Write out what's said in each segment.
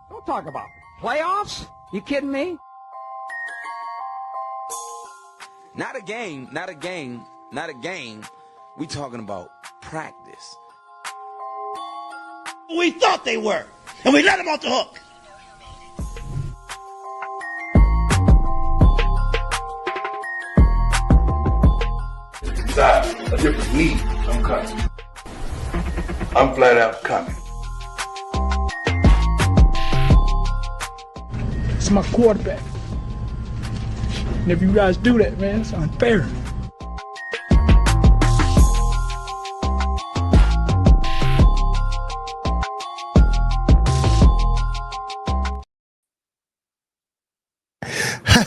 Don't talk about playoffs. You kidding me? Not a game, not a game, not a game. We talking about practice. We thought they were, and we let them off the hook. Decide a different need, I'm coming. I'm flat out coming. It's my quarterback. And if you guys do that, man, it's unfair.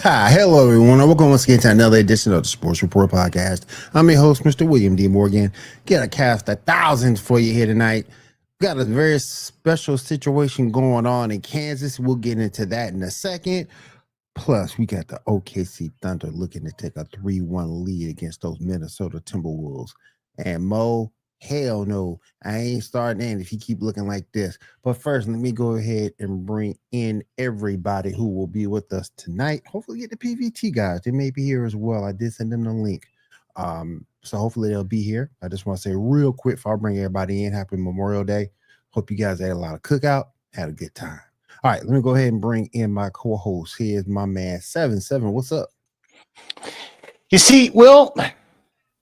Hello, everyone, and welcome once again to another edition of the Sports Report Podcast. I'm your host, Mr. William D. Morgan. Get a cast of thousands for you here tonight. Got a very special situation going on in Kansas. We'll get into that in a second. Plus, we got the OKC Thunder looking to take a 3-1 lead against those Minnesota Timberwolves. And Mo, hell no, I ain't starting in if you keep looking like this. But first, let me go ahead and bring in everybody who will be with us tonight. Hopefully get the PVT guys. They may be here as well. I did send them the link. So hopefully they'll be here. I just want to say real quick before I bring everybody in, happy Memorial Day. Hope you guys had a lot of cookout, had a good time. All right, let me go ahead and bring in my co-host. Here's my man, 7-7. What's up? You see, Will,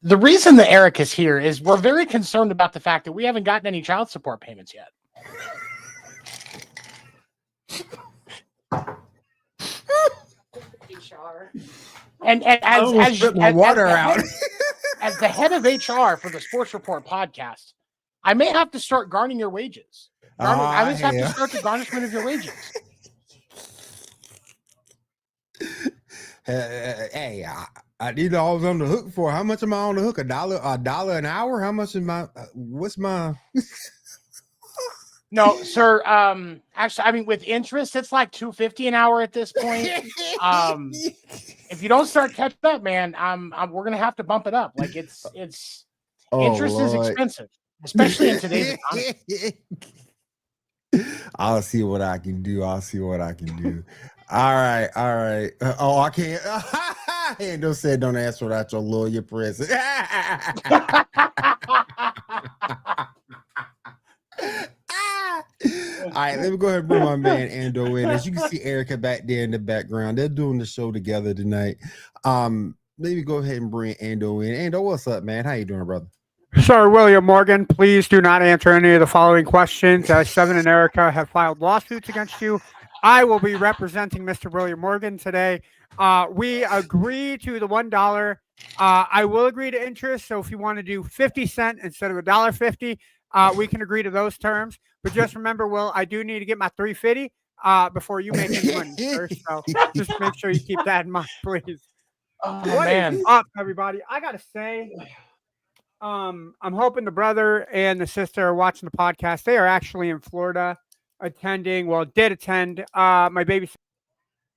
the reason that Eric is here is we're very concerned about the fact that we haven't gotten any child support payments yet. And as the head of HR for the Sports Report podcast, I may have to start garnering your wages. I just have to start the garnishment of your wages. Hey, I need I was on the hook for. How much am I on the hook? $1 an hour? How much is my? What's my? No, sir. Actually, I mean, with interest, it's like $2.50 an hour at this point. If you don't start catching up, man, we're gonna have to bump it up. Like it's interest is expensive, especially in today's economy. I'll see what I can do. All right. I can't. Hendo said, "Don't ask without your lawyer present." All right, let me go ahead and bring my man Ando in. As you can see, Erica back there in the background. They're doing the show together tonight. Let me go ahead and bring Ando in. Ando, what's up, man? How you doing, brother? Sir William Morgan, please do not answer any of the following questions. As Seven and Erica have filed lawsuits against you, I will be representing Mr. William Morgan today. We agree to the $1. I will agree to interest. So if you want to do 50 cents instead of $1.50, we can agree to those terms. But just remember, Will, I do need to get my $3.50 before you make any money, sir. So just make sure you keep that in mind, please. Oh, what man. is up, everybody? I gotta say, I'm hoping the brother and the sister are watching the podcast. They are actually in Florida did attend my baby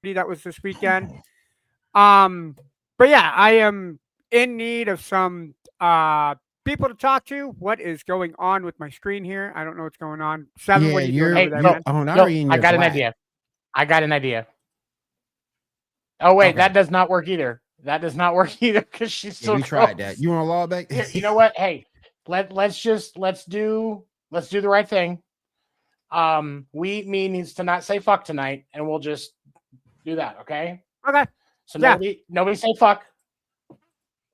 that was this weekend. But yeah, I am in need of some people to talk to. What is going on with my screen here? I don't know what's going on. Seven, what are you doing over there, man? I got an idea. Oh, wait, okay. That does not work either. Because she's still. We tried that. You want to log back? You know what? Hey, let's do the right thing. Me needs to not say fuck tonight, and we'll just do that. Okay. Okay. So nobody say fuck.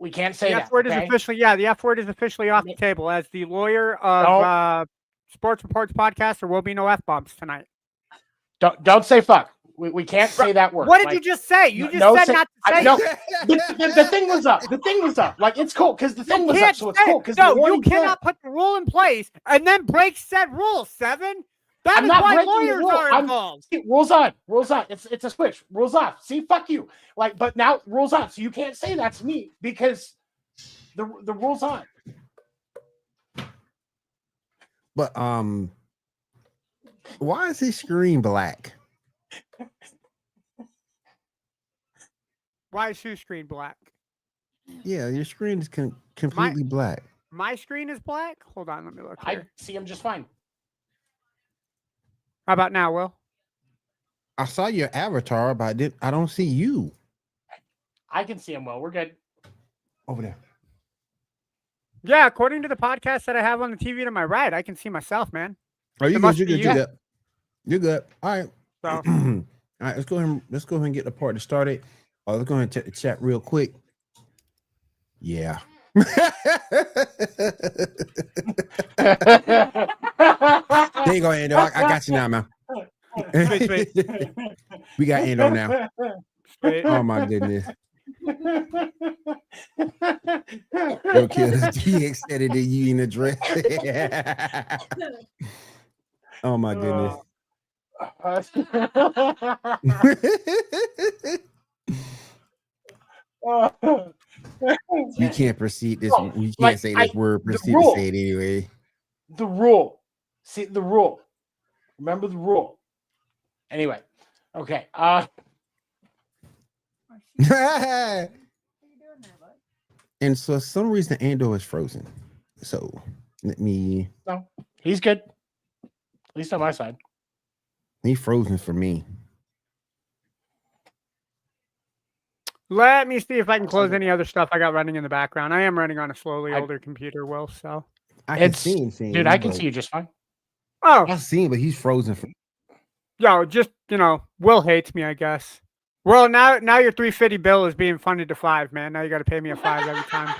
We can't say The that. F word is okay? officially, the F word is officially off the table. As the lawyer of Sports Reports podcast, there will be no F bombs tonight. Don't say fuck. We can't say that word. What did you just say? You just said not to say. No, the thing was up. The thing was up. Like, it's cool because the thing was up, so it's cool. Because you cannot put the rule in place and then break said rule, Seven. That is why lawyers are involved. Rules on. Rules on. It's a switch. Rules off. See, fuck you. Like, but now rules on. So you can't say that to me because the rules on. But why is his screen black? Why is your screen black? Yeah, your screen is completely black. My screen is black? Hold on, let me look here. I see him just fine. How about now, Will? I saw your avatar, but I don't see you. I can see him well. We're good. Over there. Yeah, according to the podcast that I have on the TV to my right, I can see myself, man. Oh, you're good. You're good. You're good. All right. So. All right, let's go ahead and get the party started. Let's go ahead and check the chat real quick. Yeah. There you go, Ando. I got you now, man. We got Ando now. Oh my goodness. Yo, kill the DX edited you in the dress. Oh my goodness. You can't proceed this. You can't say this word. Proceed to say it anyway. The rule. See the rule. Remember the rule. Anyway. Okay. And so, for some reason, Ando is frozen. So let me. No, he's good. At least on my side. He's frozen for me. Let me see if I can close any other stuff I got running in the background. I am running on a slowly older computer, Will. So I can see him. Dude, I can see you just fine. Oh, I see him, but he's frozen for. Yo, just Will hates me, I guess. Well, now your 350 bill is being funded to 5, man. Now you got to pay me a 5 every time.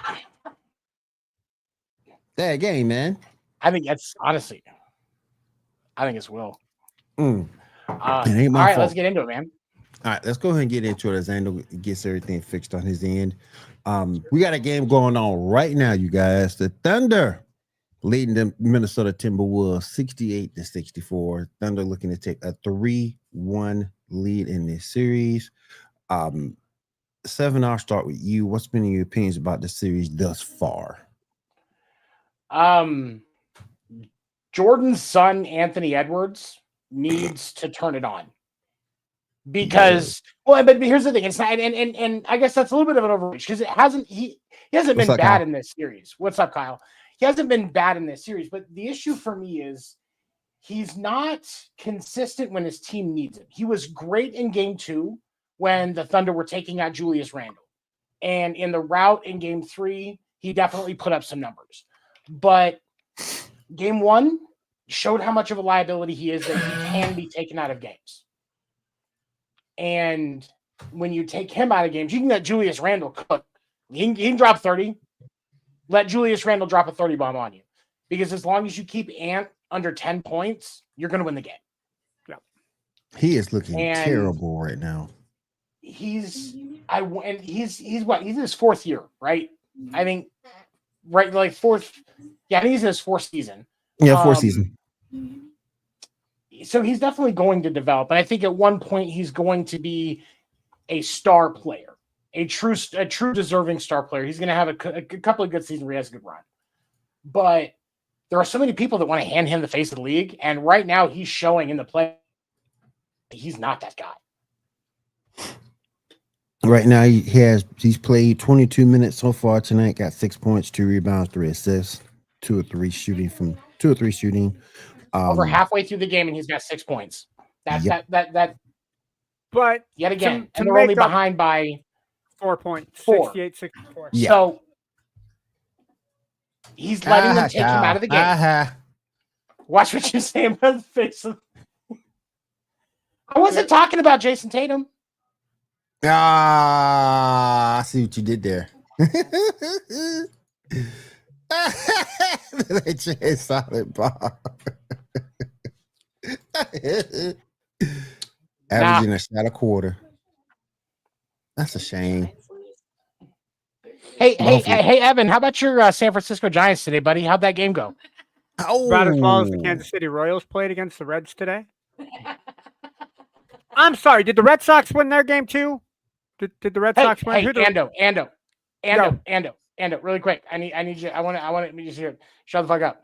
That game, man. I think it's honestly. I think it's Will. It ain't all my right, fault. let's get into it, man. All right, let's go ahead and get into it as Ando gets everything fixed on his end. We got a game going on right now, you guys. The Thunder leading the Minnesota Timberwolves 68-64. Thunder looking to take a 3-1 lead in this series. Seven, I'll start with you. What's been your opinions about the series thus far? Jordan's son, Anthony Edwards, needs to turn it on. Because but here's the thing, it's not and I guess that's a little bit of an overreach because he hasn't been bad in this series. What's up, Kyle? He hasn't been bad in this series, but the issue for me is he's not consistent when his team needs it. He was great in game 2 when the Thunder were taking out Julius Randle. And in the rout in game 3, he definitely put up some numbers. But game 1 showed how much of a liability he is that he can be taken out of games. And when you take him out of games, you can let Julius Randle cook. He can drop 30. Let Julius Randle drop a 30 bomb on you. Because as long as you keep Ant under 10 points, you're going to win the game. Yeah. He is looking terrible right now. He's what? He's in his 4th year, right? I think like 4th. Yeah, I think he's in his 4th season. Yeah, 4th season. So he's definitely going to develop. And I think at one point he's going to be a star player, a true deserving star player. He's going to have a couple of good seasons where he has a good run. But there are so many people that want to hand him the face of the league. And right now he's showing in the play he's not that guy. Right now he's played 22 minutes so far tonight, got 6 points, 2 rebounds, 3 assists, 2 or 3 shooting. Over halfway through the game, and he's got 6 points. That. But yet again, and they're only behind by 4 points. 68-64. Yeah. So he's letting them take him out of the game. Watch what you say about the face of. I wasn't talking about Jason Tatum. I see what you did there. They changed solid bar. Averaging a shot a quarter. That's a shame. Hey, Evan, how about your San Francisco Giants today, buddy? How'd that game go? About as well as the Oh, Kansas City Royals played against the Reds today. I'm sorry. Did the Red Sox win their game too? Did the Red Sox win? Hey, Ando, Go. really quick. I need you. I want me to hear. Shut the fuck up.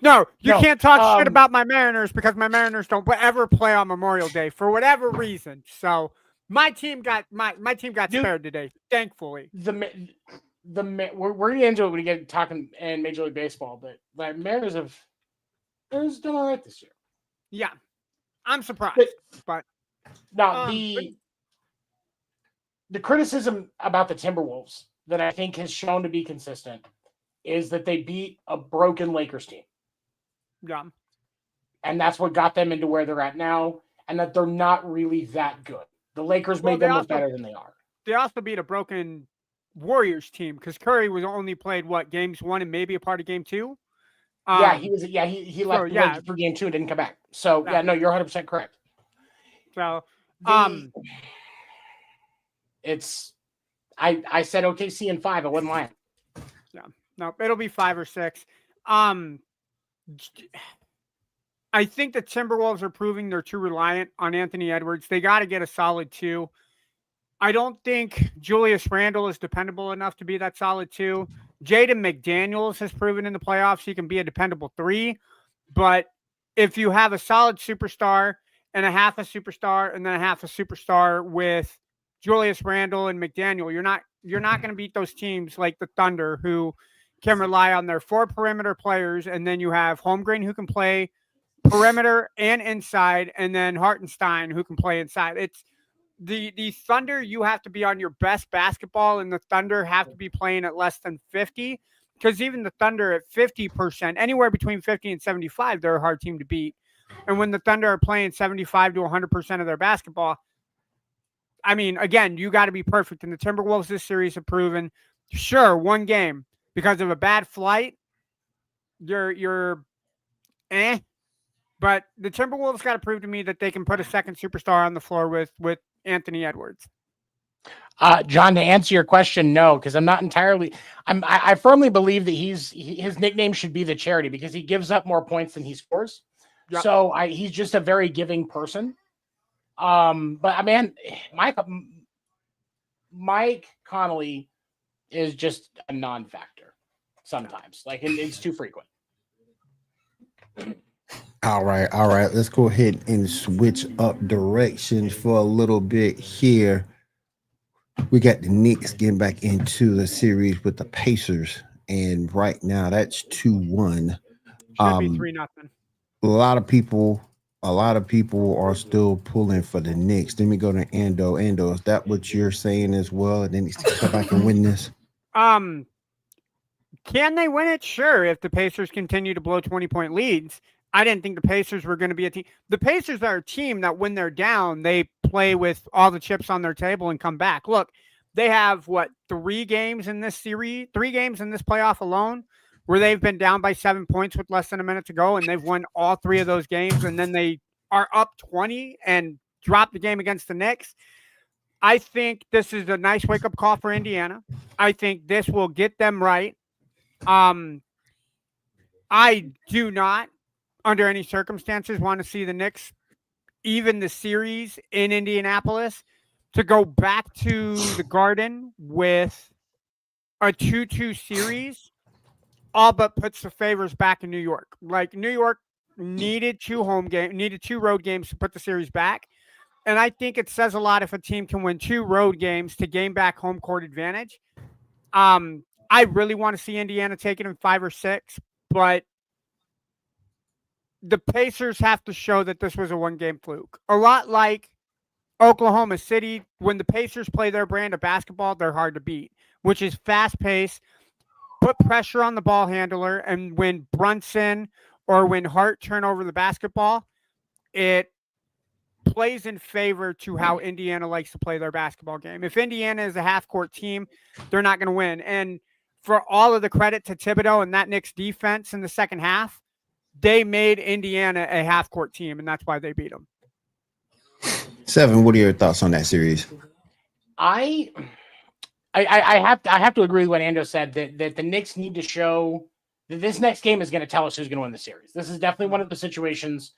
No, you can't talk shit about my Mariners because my Mariners don't ever play on Memorial Day for whatever reason. So my team got spared today, thankfully. We're gonna get into it when we get talking in Major League Baseball, but the Mariners have done all right this year. Yeah, I'm surprised, but now the criticism about the Timberwolves that I think has shown to be consistent is that they beat a broken Lakers team. Yeah. And that's what got them into where they're at now, and that they're not really that good. The Lakers made them look better than they are. They also beat a broken Warriors team because Curry was only played games 1 and maybe a part of game 2. He left for game 2 and didn't come back. So no, you're 100% correct. So it's I said OKC in 5. I wasn't lying. Yeah, no, it'll be 5 or 6. I think the Timberwolves are proving they're too reliant on Anthony Edwards. They got to get a solid 2. I don't think Julius Randle is dependable enough to be that solid 2. Jaden McDaniels has proven in the playoffs he can be a dependable 3. But if you have a solid superstar and a half a superstar and then a half a superstar with Julius Randle and McDaniel, you're not going to beat those teams like the Thunder who can rely on their 4 perimeter players, and then you have Holmgren who can play perimeter and inside, and then Hartenstein who can play inside. It's the Thunder, you have to be on your best basketball, and the Thunder have to be playing at less than 50, because even the Thunder at 50%, anywhere between 50 and 75, they're a hard team to beat. And when the Thunder are playing 75 to 100% of their basketball, I mean, again, you got to be perfect. And the Timberwolves this series have proven, sure, one game, because of a bad flight, you're but the Timberwolves got to prove to me that they can put a second superstar on the floor with Anthony Edwards. John, to answer your question, no, because I'm not entirely. I firmly believe that his nickname should be the charity because he gives up more points than he scores. Yep. So he's just a very giving person. But man, Mike Connolly is just a non-factor sometimes. Like it's too frequent. All right. Let's go ahead and switch up directions for a little bit here. We got the Knicks getting back into the series with the Pacers, and right now that's 2-1. Should be 3-0. A lot of people are still pulling for the Knicks. Let me go to Ando. Ando, is that what you're saying as well? And then he's to come back and win this. Can they win it? Sure. If the Pacers continue to blow 20-point leads. I didn't think the Pacers were going to be a team. The Pacers are a team that when they're down, they play with all the chips on their table and come back. Look, they have 3 games in this series, 3 games in this playoff alone, where they've been down by 7 points with less than a minute to go, and they've won all 3 of those games, and then they are up 20 and drop the game against the Knicks. I think this is a nice wake-up call for Indiana. I think this will get them right. I do not, under any circumstances, want to see the Knicks even the series in Indianapolis to go back to the Garden with a 2-2 series, all but puts the favors back in New York. Like, New York needed 2 road games to put the series back. And I think it says a lot if a team can win 2 road games to gain back home court advantage. I really want to see Indiana take it in 5 or 6, but the Pacers have to show that this was a one-game fluke. A lot like Oklahoma City, when the Pacers play their brand of basketball, they're hard to beat, which is fast-paced, put pressure on the ball handler, and when Brunson or when Hart turn over the basketball, it plays in favor to how Indiana likes to play their basketball game. If Indiana is a half-court team, they're not going to win. And for all of the credit to Thibodeau and that Knicks defense in the second half, they made Indiana a half-court team, and that's why they beat them. Seven, what are your thoughts on that series? I have to agree with what Ando said, that the Knicks need to show that this next game is going to tell us who's going to win the series. This is definitely one of the situations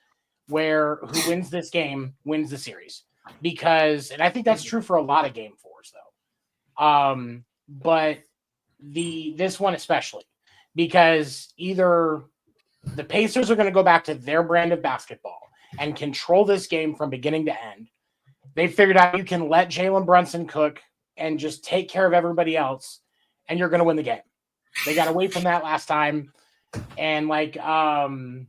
where who wins this game wins the series, because, and I think that's true for a lot of game fours though. But this one especially, because either the Pacers are going to go back to their brand of basketball and control this game from beginning to end. They figured out you can let Jalen Brunson cook and just take care of everybody else, and you're going to win the game. They got away from that last time. And like, on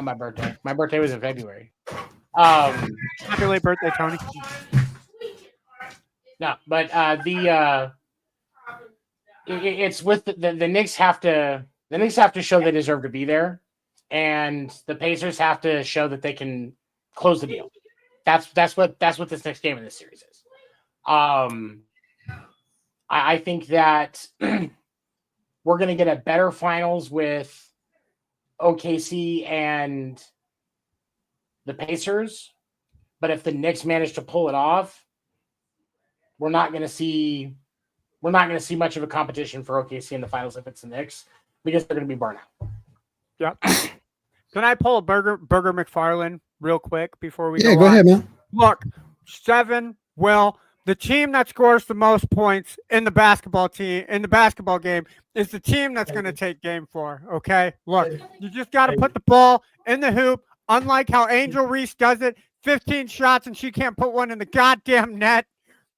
my birthday. My birthday was in February. Happy late birthday, Tony. No, but it's with the Knicks have to show they deserve to be there, and the Pacers have to show that they can close the deal. That's what this next game in this series is. I think that we're going to get a better finals with OKC and the Pacers, but if the Knicks manage to pull it off, we're not going to see much of a competition for OKC in the finals if it's the Knicks, because they're going to be burnt out. Yep. Can I pull a Burger McFarland real quick before we go ahead, man. Look, Seven, Will, the team that scores the most points in the basketball game is the team that's going to take game 4. Okay, look, you just got to put the ball in the hoop. Unlike how Angel Reese does it, 15 shots and she can't put one in the goddamn net.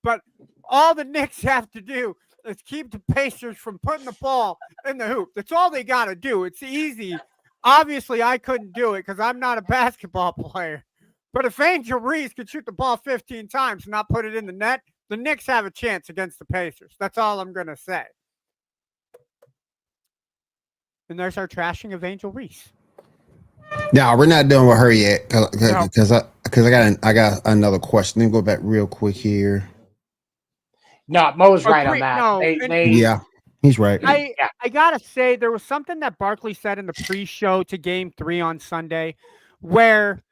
But all the Knicks have to do is keep the Pacers from putting the ball in the hoop. That's all they got to do. It's easy. Obviously, I couldn't do it because I'm not a basketball player. But if Angel Reese could shoot the ball 15 times and not put it in the net, the Knicks have a chance against the Pacers. That's all I'm going to say. And there's our trashing of Angel Reese. No, we're not done with her yet because I got another question. Let me go back real quick here. No, Mo's right on that. No, yeah, he's right. I gotta say, there was something that Barkley said in the pre-show to Game 3 on Sunday, where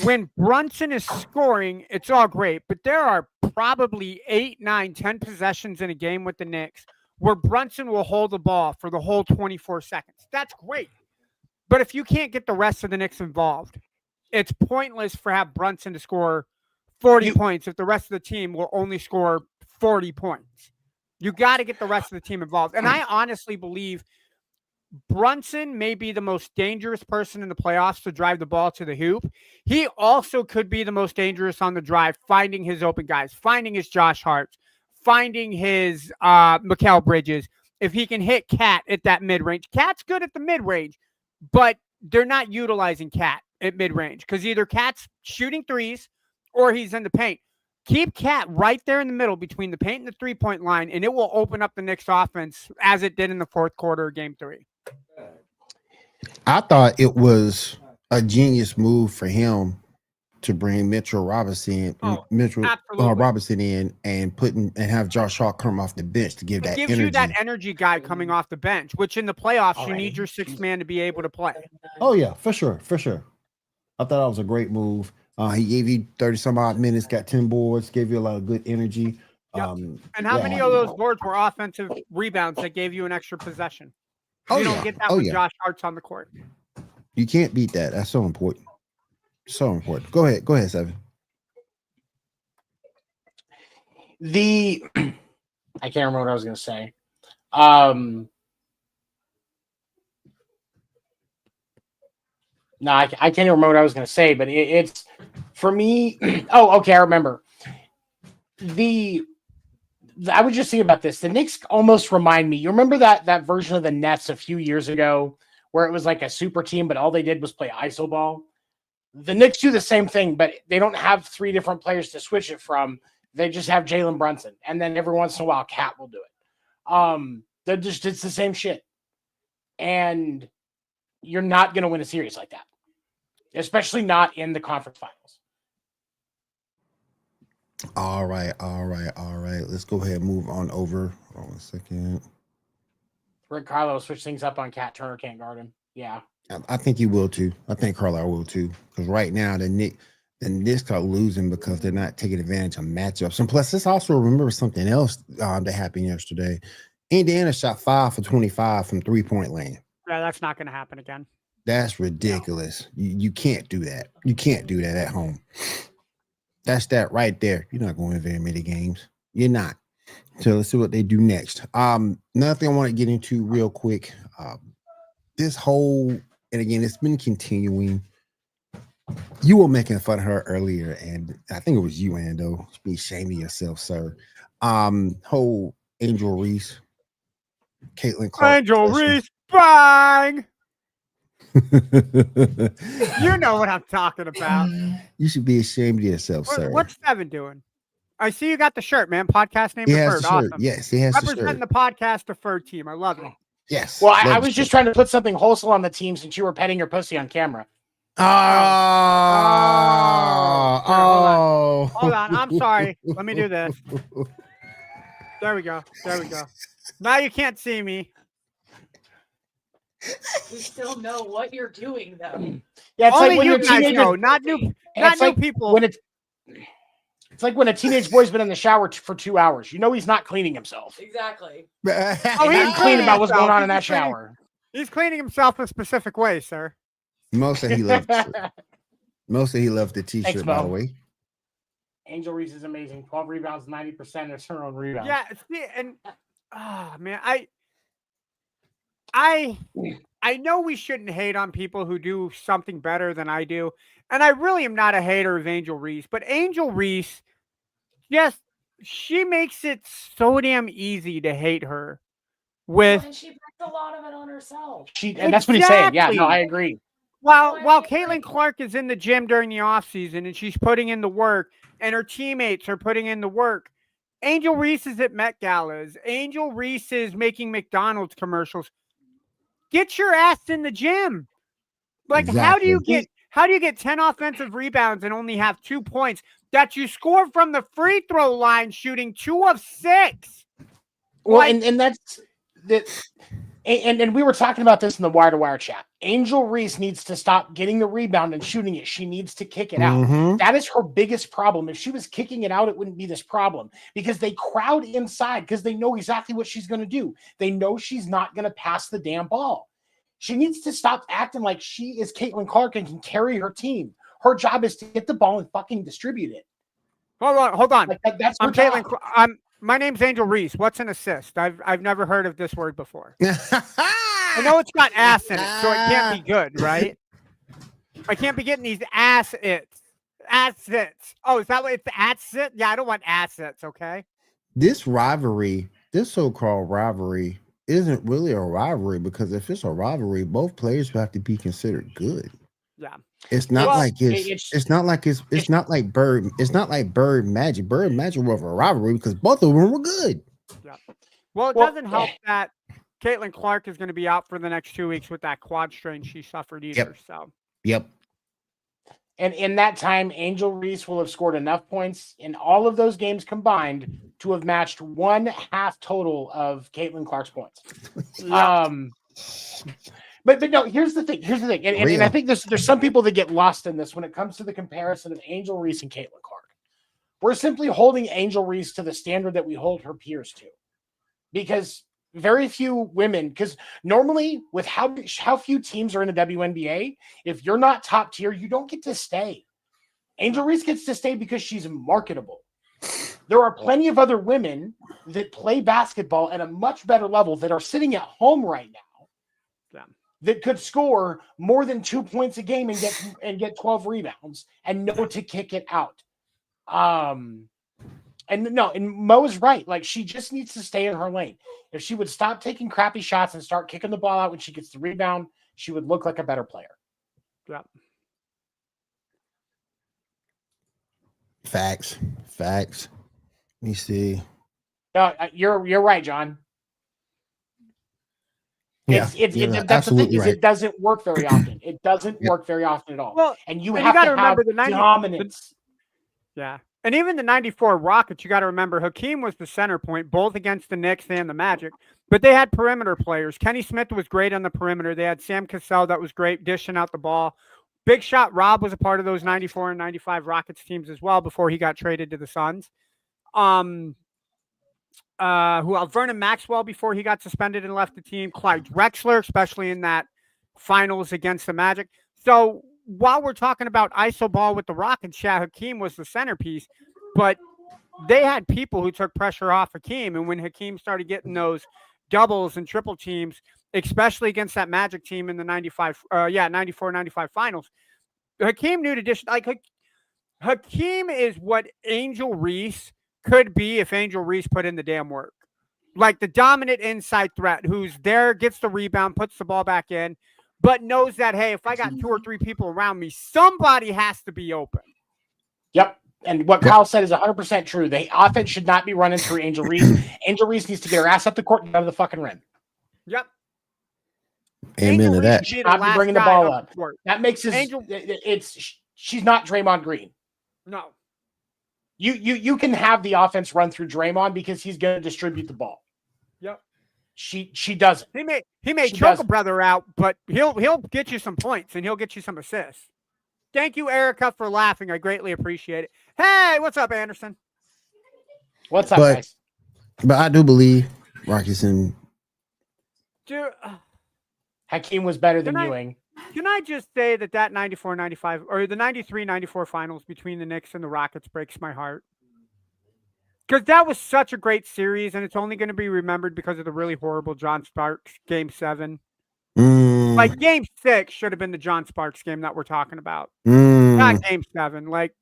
when Brunson is scoring, it's all great, but there are probably 8, 9, 10 possessions in a game with the Knicks where Brunson will hold the ball for the whole 24 seconds. That's great. But if you can't get the rest of the Knicks involved, it's pointless for have Brunson to score 40 points if the rest of the team will only score 40 points. You got to get the rest of the team involved. And I honestly believe Brunson may be the most dangerous person in the playoffs to drive the ball to the hoop. He also could be the most dangerous on the drive, finding his open guys, finding his Josh Harts, finding his Mikal Bridges. If he can hit Cat at that mid-range. Cat's good at the mid-range, but they're not utilizing Cat at mid-range because either Cat's shooting threes or he's in the paint. Keep Cat right there in the middle between the paint and the three-point line, and it will open up the Knicks offense as it did in the fourth quarter of Game 3. I thought it was a genius move for him to bring Mitchell Robinson in and have Josh Hart come off the bench to give that energy. It gives you that energy guy coming off the bench, which in the playoffs, you need your sixth man to be able to play. Oh, yeah, for sure. I thought that was a great move. He gave you 30-some-odd minutes, got 10 boards, gave you a lot of good energy. Yep. And how many of those boards were offensive rebounds that gave you an extra possession? You don't get that with Josh Hart's on the court. You can't beat that. That's so important. So important. Go ahead, Seven. I can't remember what I was going to say. No, I can't even remember what I was going to say, but it's for me. Oh, okay. I remember. I would just think about this. The Knicks almost remind me. You remember that version of the Nets a few years ago where it was like a super team, but all they did was play iso ball? The Knicks do the same thing, but they don't have 3 different players to switch it from. They just have Jalen Brunson, and then every once in a while, Cat will do it. It's the same shit. And you're not going to win a series like that, especially not in the conference finals. All right. Let's go ahead and move on over. Hold on a second. Rick Carlo switch things up on Cat Turner can't guard him. Yeah. I think he will too. I think Carlisle will too. Because right now the Knicks are losing because they're not taking advantage of matchups. And plus, let's also remember something else that happened yesterday. Indiana shot 5 for 25 from 3-point lane. Yeah, that's not going to happen again. That's ridiculous. You can't do that. You can't do that at home. That's that right there. You're not going to very many games. You're not. So let's see what they do next. Another thing I want to get into real quick. This whole, and again, it's been continuing. You were making fun of her earlier, and I think it was you, Ando. Be ashamed of yourself, sir. Whole Angel Reese, Caitlin Clark. Angel Reese, bang! You know what I'm talking about. You should be ashamed of yourself, sir. What's Seven doing? I see you got the shirt, man. Podcast name He has deferred. the shirt. Awesome. Yes, he has the shirt. Representing the podcast deferred team. I love it. Yes. Well, I was just trying to put something wholesome on the team since you were petting your pussy on camera. Hold on. I'm sorry. Let me do this. There we go. Now you can't see me. We still know what you're doing, though. Yeah, it's Only like when you your guys teenager, know, not new people. When it's like when a teenage boy's been in the shower for 2 hours. You know he's not cleaning himself. Exactly. Oh, He's clean about what's going on in that cleaning- shower. He's cleaning himself a specific way, sir. Mostly he loved the t-shirt, Thanks, by Mo. the way. Angel Reese is amazing. 12 rebounds, 90% of her own rebounds. Yeah, see, and man, I know we shouldn't hate on people who do something better than I do, and I really am not a hater of Angel Reese, but Angel Reese, yes, she makes it so damn easy to hate her. And she brings a lot of it on herself. And that's what he's saying. Yeah, no, I agree. While Caitlin Clark is in the gym during the offseason and she's putting in the work, and her teammates are putting in the work, Angel Reese is at Met Galas. Angel Reese is making McDonald's commercials. Get your ass in the gym. Like, Exactly. how do you get 10 offensive rebounds and only have 2 points that you score from the free throw line shooting 2 of 6? Well, Like- and that's that. And we were talking about this in the wire to wire chat. Angel Reese needs to stop getting the rebound and shooting it. She needs to kick it out. Mhm. That is her biggest problem. If she was kicking it out, it wouldn't be this problem because they crowd inside because they know exactly what she's going to do. They know she's not going to pass the damn ball. She needs to stop acting like she is Caitlin Clark and can carry her team. Her job is to get the ball and fucking distribute it. Hold on. Like that's her I'm job. Caitlin. My name's Angel Reese. What's an assist? I've never heard of this word before. I know it's got ass in it, so it can't be good, right? I can't be getting these assets. Oh, is that what it's asset? Yeah, I don't want assets, okay? This rivalry, this so-called rivalry, isn't really a rivalry because if it's a rivalry, both players have to be considered good. Yeah. It's not Well, like it's not like Bird Magic. Bird Magic was a rivalry because both of them were good. Yeah. Well, it doesn't help that Caitlin Clark is going to be out for the next 2 weeks with that quad strain she suffered either. Yep. So. Yep. And in that time, Angel Reese will have scored enough points in all of those games combined to have matched 1/2 total of Caitlin Clark's points. But no, here's the thing. And I think there's some people that get lost in this when it comes to the comparison of Angel Reese and Caitlin Clark. We're simply holding Angel Reese to the standard that we hold her peers to. Because very few women, because normally with how few teams are in the WNBA, if you're not top tier, you don't get to stay. Angel Reese gets to stay because she's marketable. There are plenty of other women that play basketball at a much better level that are sitting at home right now that could score more than 2 points a game and get 12 rebounds and know to kick it out. And Mo's right. Like, she just needs to stay in her lane. If she would stop taking crappy shots and start kicking the ball out when she gets the rebound, she would look like a better player. Yeah. Facts. Let me see. No, you're right, John. Yeah, That's the thing is right. it doesn't work very often. It doesn't work very often at all. Well, and you and have gotta to remember have the 90 dominance. Yeah. And even the 94 Rockets, you got to remember Hakeem was the center point, both against the Knicks and the Magic, but they had perimeter players. Kenny Smith was great on the perimeter. They had Sam Cassell that was great dishing out the ball. Big Shot Rob was a part of those 94 and 95 Rockets teams as well before he got traded to the Suns. Who else? Vernon Maxwell before he got suspended and left the team. Clyde Drexler, especially in that finals against the Magic. So while we're talking about iso ball with the Rockets, Shah Hakeem was the centerpiece, but they had people who took pressure off Hakeem. And when Hakeem started getting those doubles and triple teams, especially against that Magic team in the 94-95 finals, Hakeem knew to dish. Like Hakeem is what Angel Reese could be if Angel Reese put in the damn work. Like the dominant inside threat who's there, gets the rebound, puts the ball back in, but knows that, hey, if I got 2 or 3 people around me, somebody has to be open. Yep. And what Kyle said is 100% true. The offense should not be running through Angel Reese. Angel Reese needs to get her ass up the court and out of the fucking rim. Yep. Amen to that. She should not be bringing the ball up. That makes she's not Draymond Green. No. You can have the offense run through Draymond because he's going to distribute the ball. Yep. She doesn't. He may choke a brother out, but he'll get you some points and he'll get you some assists. Thank you, Erica, for laughing. I greatly appreciate it. Hey, what's up, Anderson? What's up, guys? But I do believe Rockets and Hakeem was better than Ewing. Can I just say that 94-95 or the 93-94 finals between the Knicks and the Rockets breaks my heart? Because that was such a great series, and it's only going to be remembered because of the really horrible John Sparks Game 7. Like Game 6 should have been the John Sparks game that we're talking about, not Game 7. Like,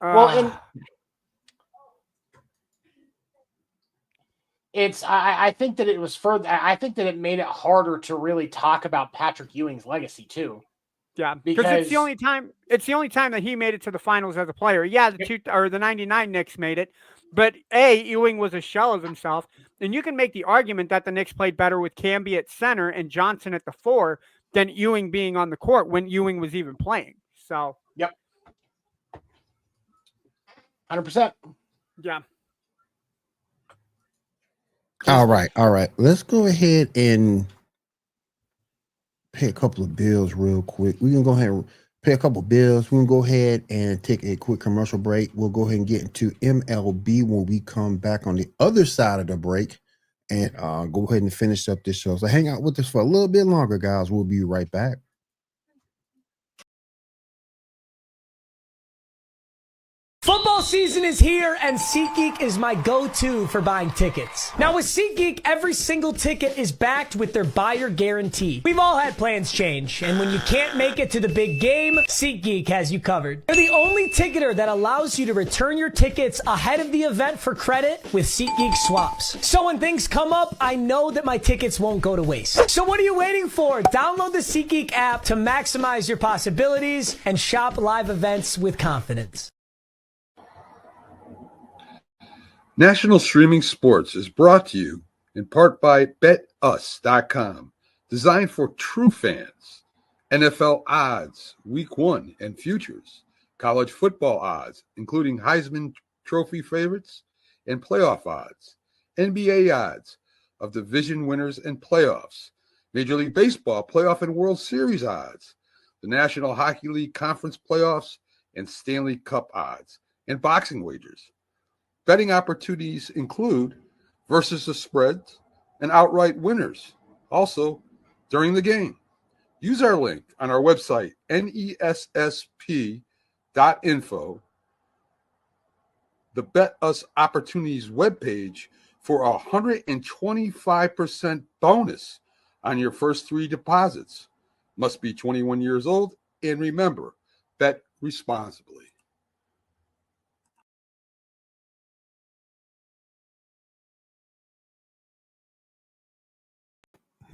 I think that it was further. I think that it made it harder to really talk about Patrick Ewing's legacy too. Yeah, because it's the only time. It's the only time that he made it to the finals as a player. Yeah, the 99 Knicks made it, but Ewing was a shell of himself, and you can make the argument that the Knicks played better with Camby at center and Johnson at the 4 than Ewing being on the court when Ewing was even playing. So, yep, 100%. Yeah. All right. Let's go ahead and pay a couple of bills real quick. We can go ahead and pay a couple of bills. We can go ahead and take a quick commercial break. We'll go ahead and get into MLB when we come back on the other side of the break and go ahead and finish up this show. So hang out with us for a little bit longer, guys. We'll be right back. Football season is here, and SeatGeek is my go-to for buying tickets. Now with SeatGeek, every single ticket is backed with their buyer guarantee. We've all had plans change, and when you can't make it to the big game, SeatGeek has you covered. They're the only ticketer that allows you to return your tickets ahead of the event for credit with SeatGeek swaps. So when things come up, I know that my tickets won't go to waste. So what are you waiting for? Download the SeatGeek app to maximize your possibilities and shop live events with confidence. National Streaming Sports is brought to you in part by BetUs.com, designed for true fans. NFL odds, Week 1 and futures, college football odds, including Heisman Trophy favorites and playoff odds, NBA odds of division winners and playoffs, Major League Baseball playoff and World Series odds, the National Hockey League Conference playoffs and Stanley Cup odds, and boxing wagers. Betting opportunities include versus the spreads and outright winners, also during the game. Use our link on our website, nessp.info, the Bet Us Opportunities webpage, for a 125% bonus on your first 3 deposits. Must be 21 years old, and remember, bet responsibly.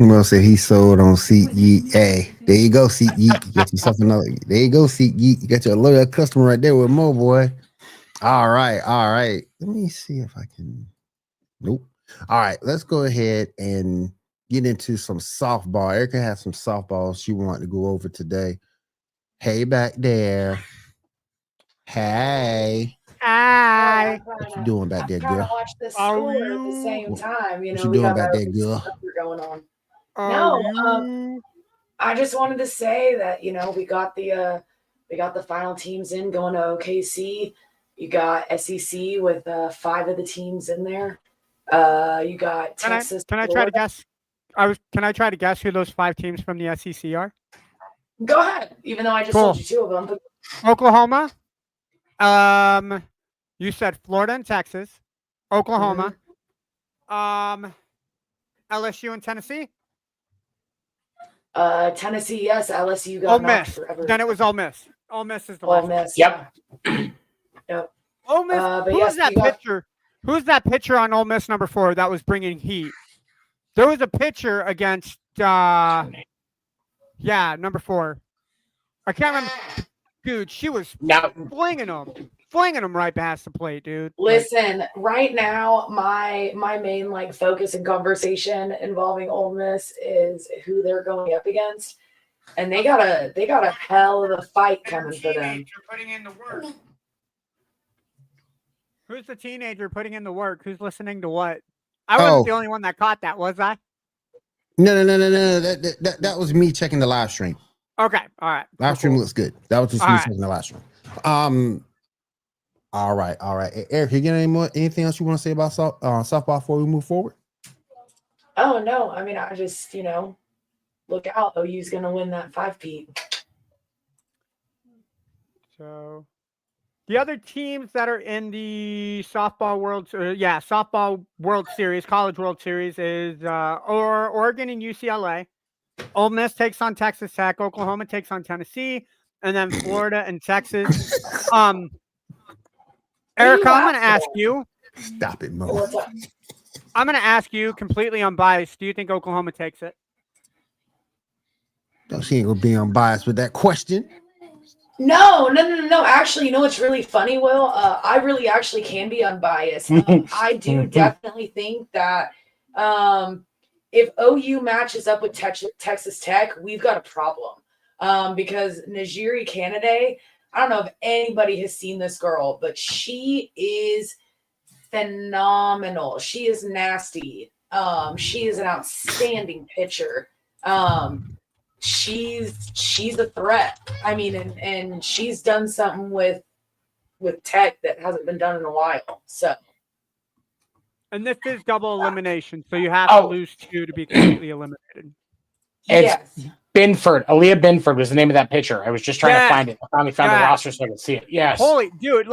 Well, said he sold on SeatGeek. Hey, there you go, SeatGeek. You got yourself another. There you go, SeatGeek. You got your loyal customer right there with Mo Boy. All right. Let me see if I can. Nope. All right, let's go ahead and get into some softball. Erica has some softballs she wanted to go over today. Hey, back there. Hey. Hi. What you doing back there, Trying to girl? watch this Are school at the you? same time. You What know, you we doing got back our there, own girl? stuff going on. Are No, you? I just wanted to say that, you know, we got the final teams in going to OKC. You got SEC with 5 of the teams in there. You got Texas. Can I try to guess? Can I try to guess who those 5 teams from the SEC are? Go ahead. Even though I just told you 2 of them. But Oklahoma. You said Florida and Texas. Oklahoma. LSU and Tennessee. Tennessee, yes. LSU got Ole knocked Miss. forever. Then it was Ole Miss. Ole Miss is the Ole last. Miss. Yep. Yep. Ole Miss. But Who yes, was that you got- pitcher? Who's that pitcher on Ole Miss number 4 that was bringing heat? There was a pitcher against. Number 4. I can't remember. Dude, she was flinging them right past the plate, dude. Listen, right now, my main like focus and conversation involving Ole Miss is who they're going up against, and they got a hell of a fight coming for them. Putting in the work. Who's the teenager putting in the work? Who's listening to what? I wasn't the only one that caught that, was I? No. That was me checking the live stream. Okay, all right. Live stream looks good. That was just All me right. checking the live stream. All right. Eric, you got anything else you want to say about softball before we move forward? Oh no, I mean I just look out. OU's gonna win that 5-peat. So the other teams that are in the softball World Series, College World Series is Oregon and UCLA. Ole Miss takes on Texas Tech. Oklahoma takes on Tennessee, and then Florida and Texas. Erica, I'm going to ask you. Stop it, Mo. I'm going to ask you completely unbiased. Do you think Oklahoma takes it? No, she ain't gonna be unbiased with that question. No. Actually, you know what's really funny, Will? I really actually can be unbiased. I do definitely think that if OU matches up with Texas Tech, we've got a problem. Because Najiri Canada, I don't know if anybody has seen this girl, but she is phenomenal. She is nasty. She is an outstanding pitcher. She's a threat. I mean, and she's done something with Tech that hasn't been done in a while. So, and this is double elimination, so you have to lose 2 to be completely eliminated. It's Binford. Aaliyah Binford was the name of that pitcher. I was just trying to find it. I finally found the roster so I could see it. Yes. Holy dude,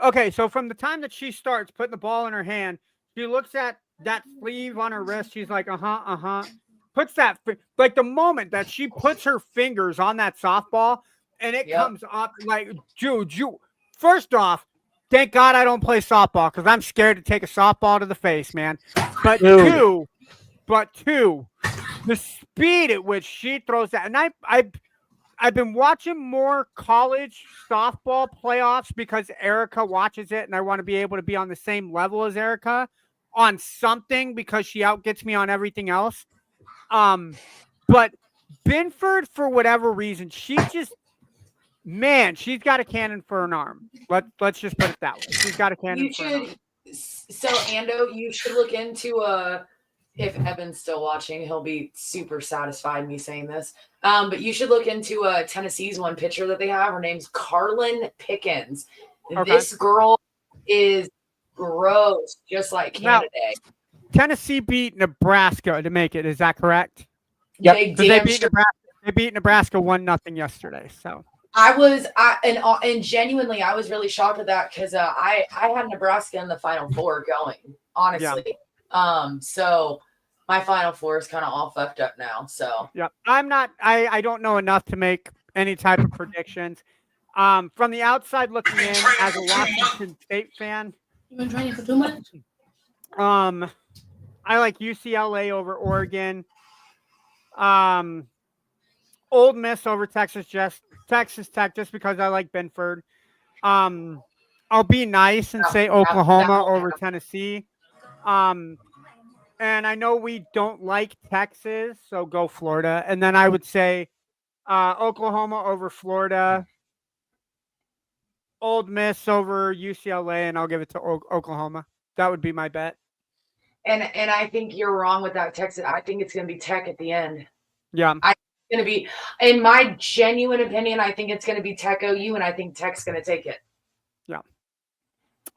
okay, so from the time that she starts putting the ball in her hand, she looks at that sleeve on her wrist. She's like, puts that, like the moment that she puts her fingers on that softball and it comes up like, dude, first off, thank God I don't play softball because I'm scared to take a softball to the face, man. But two, the speed at which she throws that, and I've been watching more college softball playoffs because Erica watches it, and I want to be able to be on the same level as Erica on something because she outgets me on everything else. But Binford, for whatever reason, she's got a cannon for an arm. Let's just put it that way. She's got a cannon for an arm. So Ando, you should look into if Evan's still watching, he'll be super satisfied me saying this. But you should look into Tennessee's one pitcher that they have. Her name's Carlin Pickens. Okay. This girl is gross, just like Canada. Tennessee beat Nebraska to make it. Is that correct? Yep. They beat Nebraska 1-0 yesterday. So and genuinely, I was really shocked at that because I had Nebraska in the Final Four going, honestly. Yeah. So my Final Four is kind of all fucked up now. So yeah, I don't know enough to make any type of predictions. From the outside looking in, as a Washington State fan, you been training for 2 months? I like UCLA over Oregon. Ole Miss over Texas Tech just because I like Binford. I'll be nice and say Oklahoma over Tennessee. And and I know we don't like Texas, so go Florida. And then I would say Oklahoma over Florida, Old Miss over UCLA, and I'll give it to Oklahoma. That would be my bet. And I think you're wrong with that Texas. I think it's going to be Tech at the end. Yeah. It's going to be, in my genuine opinion, I think it's going to be Tech OU, and I think Tech's going to take it. Yeah.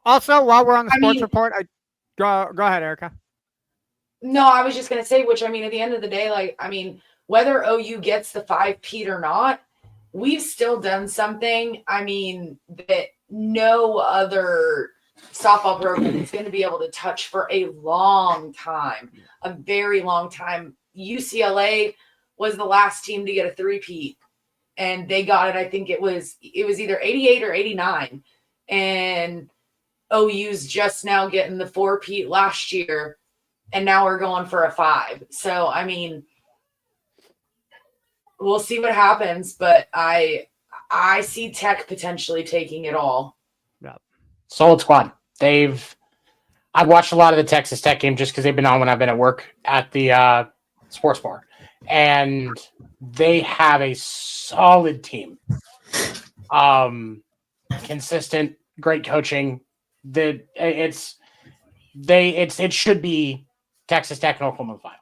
Also, while we're on the sports report, go ahead, Erica. No, I was just going to say, which, I mean, at the end of the day, whether OU gets the 5-peat or not, we've still done something, that no other softball program is going to be able to touch for a long time, a very long time. UCLA was the last team to get a 3-peat, and they got it. I think it was either 88 or 89, and OU's just now getting the 4-peat last year, and now we're going for a 5. So, we'll see what happens, but I see Tech potentially taking it all. Yeah. Solid squad. I've watched a lot of the Texas Tech game just because they've been on when I've been at work at the sports bar, and they have a solid team. Consistent, great coaching. It should be Texas Tech and Oklahoma in the final.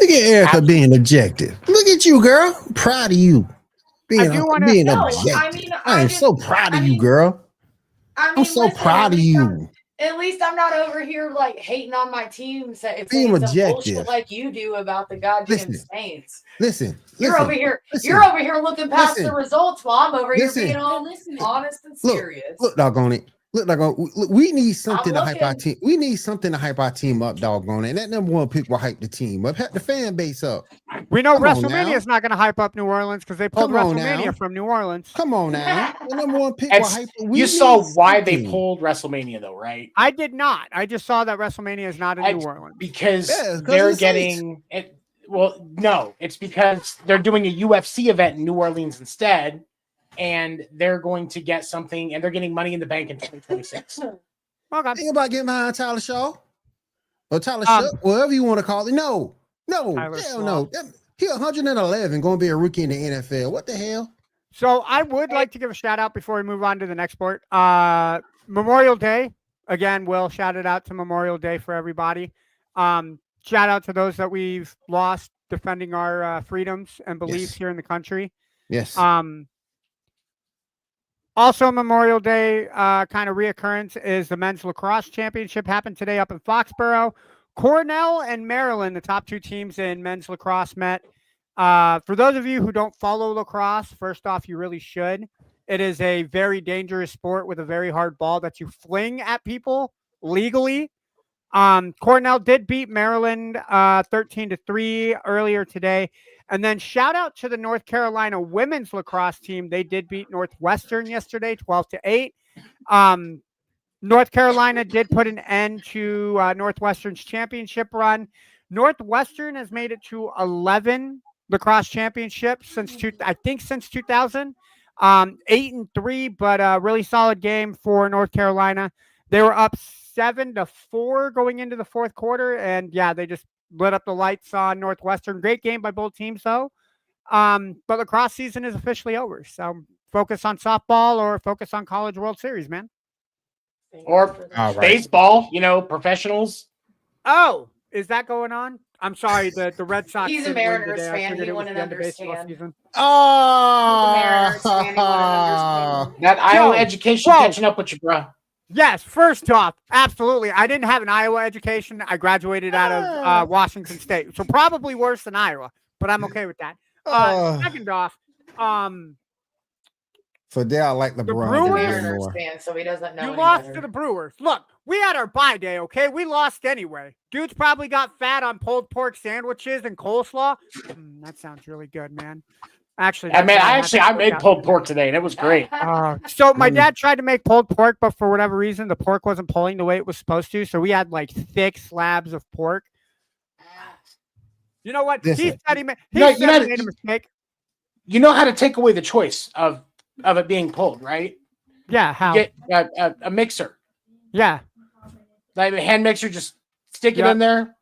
Look at Erica being objective. Look at you, girl. I'm proud of you. Being objective. I am so proud of you, girl. I'm so proud of you. At least I'm not over here hating on my team, saying being some objective bullshit like you do about the goddamn Saints. You're over here looking past the results, while I'm over here being all honest and serious. Look, doggone it. We need something to hype our team. We need something to hype our team up, doggone it. And that number one pick will hype the team up, hype the fan base up. We know WrestleMania is not going to hype up New Orleans because they pulled WrestleMania from New Orleans. Come on now. The number one pick will hype. You saw why they pulled WrestleMania, though, right? I did not. I just saw that WrestleMania is not in New Orleans. Because they're getting it. Well, no, it's because they're doing a UFC event in New Orleans instead. And they're going to get something, and they're getting Money in the Bank in 2026. Okay. Think about getting behind Tyler Shaw or Tyler Shook, whatever you want to call it. No, hell no. He's 111, going to be a rookie in the NFL. What the hell? So I would like to give a shout out before we move on to the next sport. Memorial Day again. We'll shout it out to Memorial Day for everybody. Shout out to those that we've lost defending our freedoms and beliefs here in the country. Yes. Also, Memorial Day kind of reoccurrence is the men's lacrosse championship happened today up in Foxborough. Cornell and Maryland, the top two teams in men's lacrosse, met. For those of you who don't follow lacrosse, first off, you really should. It is a very dangerous sport with a very hard ball that you fling at people legally. Cornell did beat Maryland 13-3 earlier today. And then shout out to the North Carolina women's lacrosse team. They did beat Northwestern yesterday, 12-8. North Carolina did put an end to Northwestern's championship run. Northwestern has made it to 11 lacrosse championships since 2000. 8-3, but a really solid game for North Carolina. They were up 7-4 going into the fourth quarter, and they just lit up the lights on Northwestern. Great game by both teams, though. But lacrosse season is officially over. So focus on softball or focus on College World Series, man. Or baseball, professionals. Oh, is that going on? I'm sorry, the Red Sox. He's a Mariners fan. He wouldn't understand. Oh, that Iowa education catching up with you, bro. Yes, first off, absolutely. I didn't have an Iowa education. I graduated out of Washington State, so probably worse than Iowa, but I'm okay with that. Second off, Fidel, I like the Mariners fan, so he doesn't know. You lost to the Brewers. Look, we had our bye day, okay? We lost anyway. Dudes probably got fat on pulled pork sandwiches and coleslaw. That sounds really good, man. Actually, I made pulled pork today, and it was great. So my dad tried to make pulled pork, but for whatever reason, the pork wasn't pulling the way it was supposed to. So we had thick slabs of pork. You know what? He said he made a mistake. You know how to take away the choice of it being pulled, right? Yeah, how? You get a mixer. Yeah. Like a hand mixer, just stick it in there,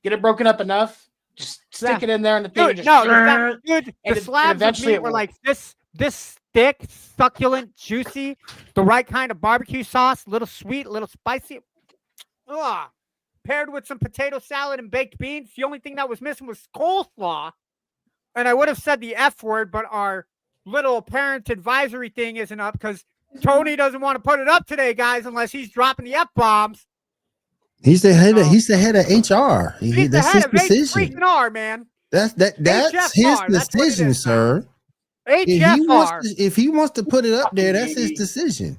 Get it broken up enough. Just stick it in there in the thing. Dude, and just, the slabs of meat were like this thick, succulent, juicy, the right kind of barbecue sauce, a little sweet, a little spicy. Ugh. Paired with some potato salad and baked beans. The only thing that was missing was coleslaw. And I would have said the F word, but our little parent advisory thing isn't up because Tony doesn't want to put it up today, guys, unless he's dropping the F bombs. He's the head of HR. He's the that's head his of decision. HFR, man. That's his decision, sir. HFR. If he wants to put it up there, that's his decision.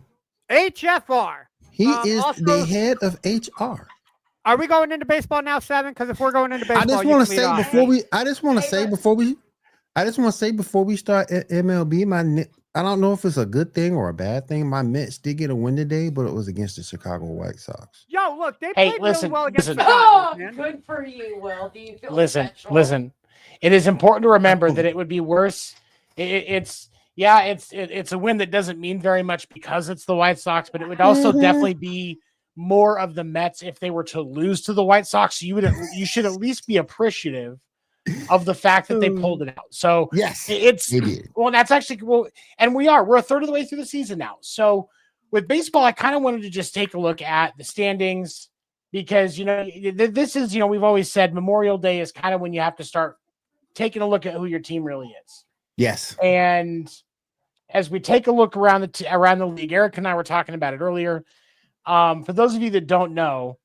HFR. He is also the head of HR. Are we going into baseball now, 7? Because if we're going into baseball, I just want to say before we start MLB, I don't know if it's a good thing or a bad thing. My Mets did get a win today, but it was against the Chicago White Sox. Yo, look, they played really well against the Dodgers, man. good for you, Will. Do you feel listen. It is important to remember that it would be worse. It's a win that doesn't mean very much because it's the White Sox, but it would also definitely be more of the Mets if they were to lose to the White Sox. You should at least be appreciative of the fact that they pulled it out. So yes, that's actually well, and we're a third of the way through the season now. So with baseball, I kind of wanted to just take a look at the standings because this is we've always said Memorial Day is kind of when you have to start taking a look at who your team really is. Yes, and as we take a look around the league, Eric and I were talking about it earlier. For those of you that don't know,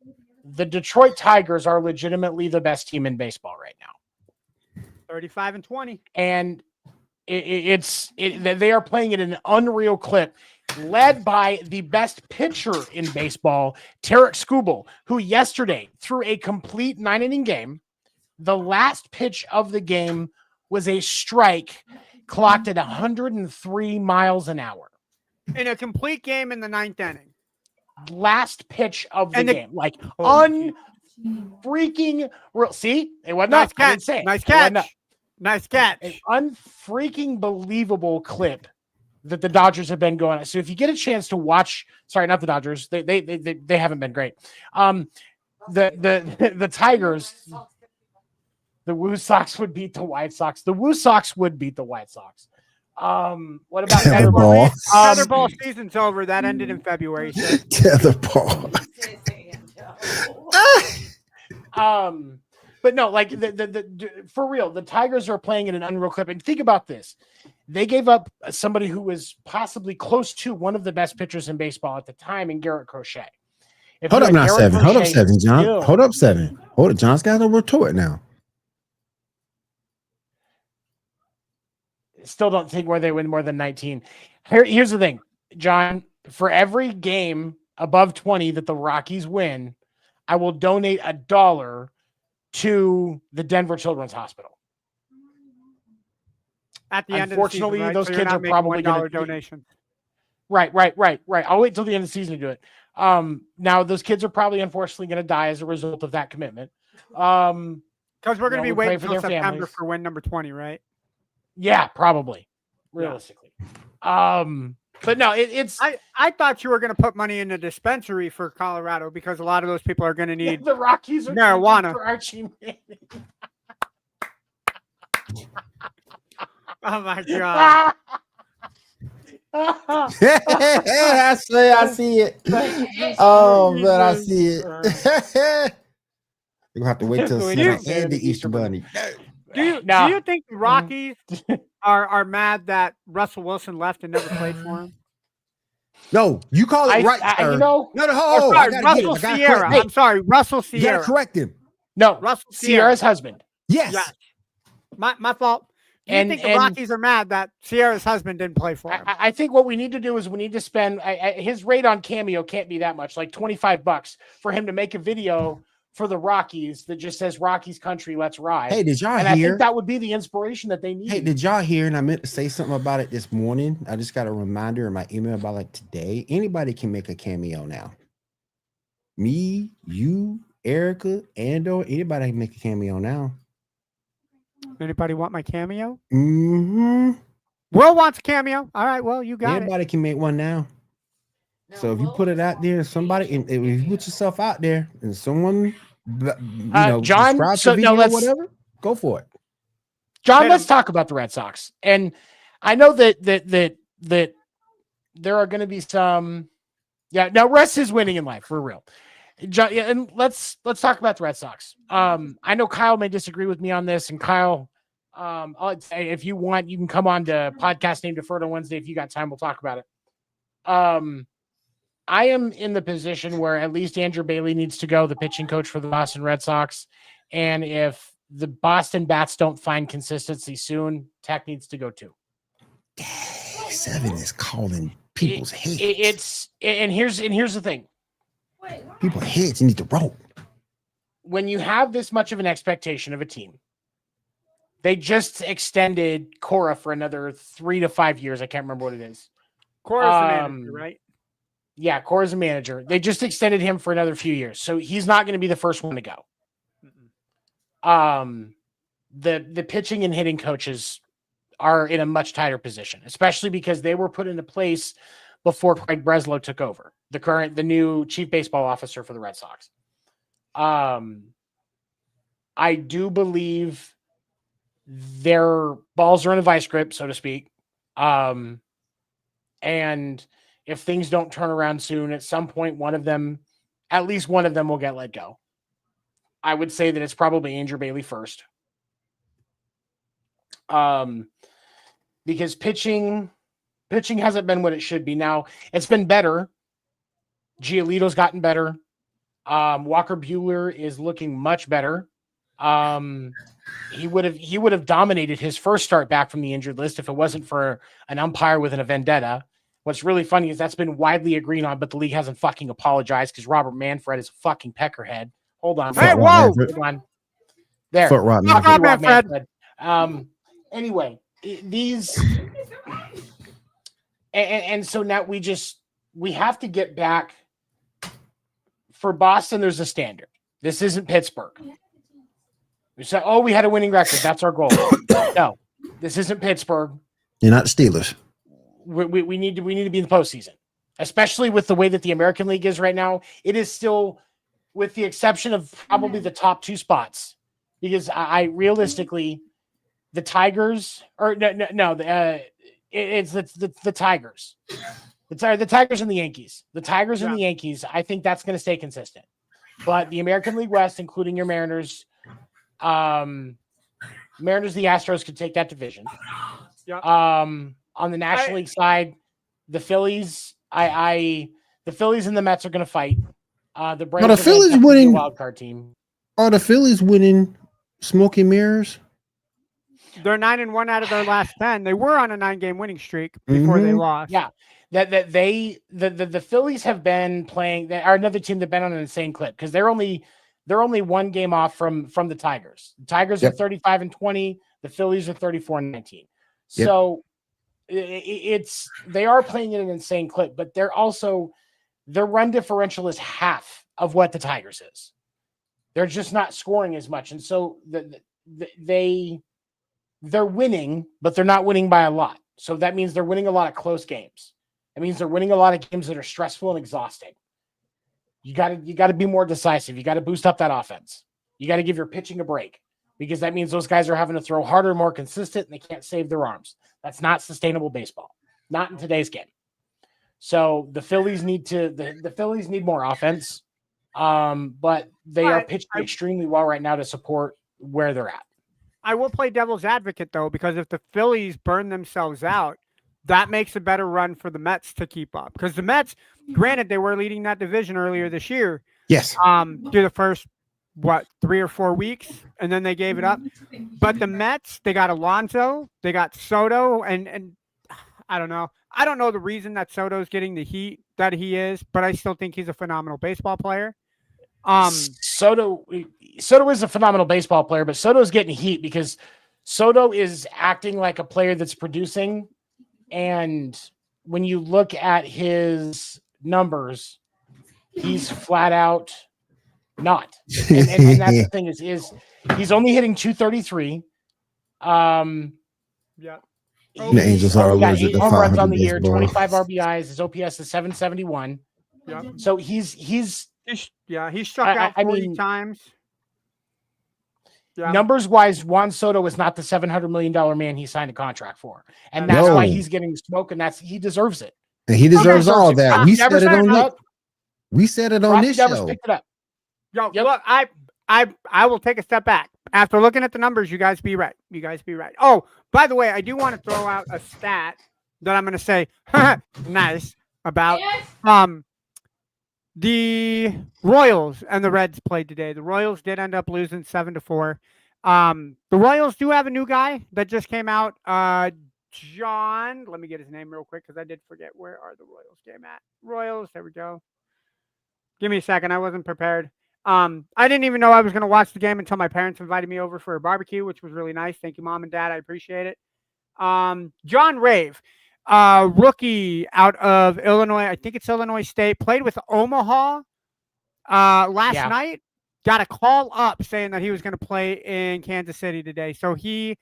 the Detroit Tigers are legitimately the best team in baseball right now. 35-20. And they are playing at an unreal clip, led by the best pitcher in baseball, Tarek Skubal, who yesterday threw a complete 9-inning game. The last pitch of the game was a strike clocked at 103 miles an hour. In a complete game in the 9th inning. Last pitch of the game. Like unfreaking real. See? It wasn't nice catch. I didn't say it. Nice catch. Nice catch. An unfreaking believable clip that the Dodgers have been going on. So if you get a chance to watch, sorry, not the Dodgers, they haven't been great. The Tigers, the Woo Sox would beat the White Sox. The Woo Sox would beat the White Sox. What about Tetherball? Tetherball season's over. That ended in February. So. Tetherball. But no, like for real, the Tigers are playing in an unreal clip. And think about this. They gave up somebody who was possibly close to one of the best pitchers in baseball at the time in Garrett Crochet. Hold up, John. Hold up, 7. Hold it. John's got to retort now. Still don't think where they win more than 19. Here's the thing, John. For every game above 20 that the Rockies win, I will donate $1 to the Denver Children's Hospital. At the end unfortunately, of the season, right? those so kids are probably going to donation. Right. I'll wait till the end of the season to do it. Now those kids are probably unfortunately going to die as a result of that commitment. Because we're going to be waiting for until September families. for win number 20, right? Yeah, probably. Realistically. But no, it's. I thought you were going to put money in a dispensary for Colorado because a lot of those people are going to need the Rockies are marijuana. For Archie Manning. Oh my god! I see it. Oh man, I see it. You're gonna have to wait till Santa and the Easter Bunny. Do you think the Rockies are mad that Russell Wilson left and never played for him? No, you call it right, sir. Russell Sierra. I'm sorry, Russell Sierra. You gotta correct him. No, Russell Sierra's husband. Yes. My fault. Do you think the Rockies are mad that Sierra's husband didn't play for him? I think what we need to do is we need to spend his rate on Cameo can't be that much, like $25 for him to make a video for the Rockies that just says Rockies country, let's ride. Hey, did y'all hear? I think that would be the inspiration that they need. Hey, did y'all hear? And I meant to say something about it this morning. I just got a reminder in my email about like today. Anybody can make a cameo now. Me, you, Erica, Ando, anybody can make a cameo now. Anybody want my cameo? Mm-hmm. Will wants a cameo. All right, well, you got Anybody can make one now. So if you put it out there, somebody, if you put yourself out there and someone John, describe so the no, video, let's whatever. Go for it. John, let's talk about the Red Sox. And I know that there are going to be some. Yeah, now Russ is winning in life for real. John, yeah, and let's talk about the Red Sox. I know Kyle may disagree with me on this, and Kyle, I'll say if you want, you can come on to podcast named Deferred on Wednesday if you got time. We'll talk about it. I am in the position where at least Andrew Bailey needs to go, the pitching coach for the Boston Red Sox, and if the Boston Bats don't find consistency soon, Tech needs to go too. 7 is calling people's heads. Here's the thing. People's heads need to roll. When you have this much of an expectation of a team, they just extended Cora for another 3 to 5 years. I can't remember what it is. Cora's the manager, right? Yeah, Cora's a manager. They just extended him for another few years, so he's not going to be the first one to go. The pitching and hitting coaches are in a much tighter position, especially because they were put into place before Craig Breslow took over, the new chief baseball officer for the Red Sox. I do believe their balls are in a vice grip, so to speak. And if things don't turn around soon, at some point, at least one of them will get let go. I would say that it's probably Andrew Bailey first. Because pitching hasn't been what it should be. Now, it's been better. Giolito's gotten better. Walker Buehler is looking much better. He would have dominated his first start back from the injured list if it wasn't for an umpire with a vendetta. What's really funny is that's been widely agreed on, but the league hasn't fucking apologized because Robert Manfred is a fucking peckerhead. Hold on. Hey, whoa! Hold on. There. Foot rot Manfred. Anyway, these and so now we have to get back. For Boston, there's a standard. This isn't Pittsburgh. We said, we had a winning record. That's our goal. No, this isn't Pittsburgh. You're not the Steelers. We need to be in the postseason, especially with the way that the American League is right now. It is still, with the exception of probably the top 2 spots, because I realistically, the Tigers it's the Tigers. The Tigers and the Yankees. The Tigers and the Yankees, I think that's going to stay consistent. But the American League West, including your Mariners, the Astros could take that division. On the National League side, the Phillies, the Phillies and the Mets are going to fight. The Braves are the Phillies winning a wild card team. Are the Phillies winning smoke and mirrors? They're 9-1 out of their last 10. They were on a 9-game winning streak before they lost. Yeah. The Phillies have been playing. They are another team that's been on an insane clip because they're only 1 game off from the Tigers. The Tigers are 35-20. The Phillies are 34-19. So they are playing at an insane clip, but they're also, their run differential is half of what the Tigers is. They're just not scoring as much, and so they're winning, but they're not winning by a lot. So that means they're winning a lot of close games. It means they're winning a lot of games that are stressful and exhausting. You got to be more decisive. You got to boost up that offense. You got to give your pitching a break because that means those guys are having to throw harder, more consistent, and they can't save their arms. That's not sustainable baseball. Not in today's game. So the Phillies need the Phillies need more offense. But they are pitching extremely well right now to support where they're at. I will play devil's advocate, though, because if the Phillies burn themselves out, that makes a better run for the Mets to keep up. Because the Mets, granted, they were leading that division earlier this year. Yes. Through the first, 3 or 4 weeks, and then they gave it up. But the Mets, they got Alonso, they got Soto, and I don't know. I don't know the reason that Soto's getting the heat that he is, but I still think he's a phenomenal baseball player. Soto is a phenomenal baseball player, but Soto's getting heat because Soto is acting like a player that's producing. And when you look at his numbers, he's flat out not. And that's the thing is he's only hitting 233. Yeah. The Angels are allergic to home runs on the 500 year, baseball. 25 RBIs. His OPS is 771. Yeah. So he's He struck out 40 times. Yeah. Numbers wise, Juan Soto is not the $700 million man he signed a contract for, and that's why he's getting smoke, and he deserves it. And he deserves all that. We said it on up. We said it on this show. Picked it up. Yo, look, I will take a step back. After looking at the numbers, you guys be right. Oh, by the way, I do want to throw out a stat that I'm going to say nice about. The Royals and the Reds played today. The Royals did end up losing 7-4. The Royals do have a new guy that just came out. John, let me get his name real quick because I did forget where are the Royals game at. Royals, there we go. Give me a second. I wasn't prepared. I didn't even know I was going to watch the game until my parents invited me over for a barbecue, which was really nice. Thank you, Mom and Dad. I appreciate it. John Rave, rookie out of Illinois. I think it's Illinois State. Played with Omaha last night. Got a call up saying that he was going to play in Kansas City today. So he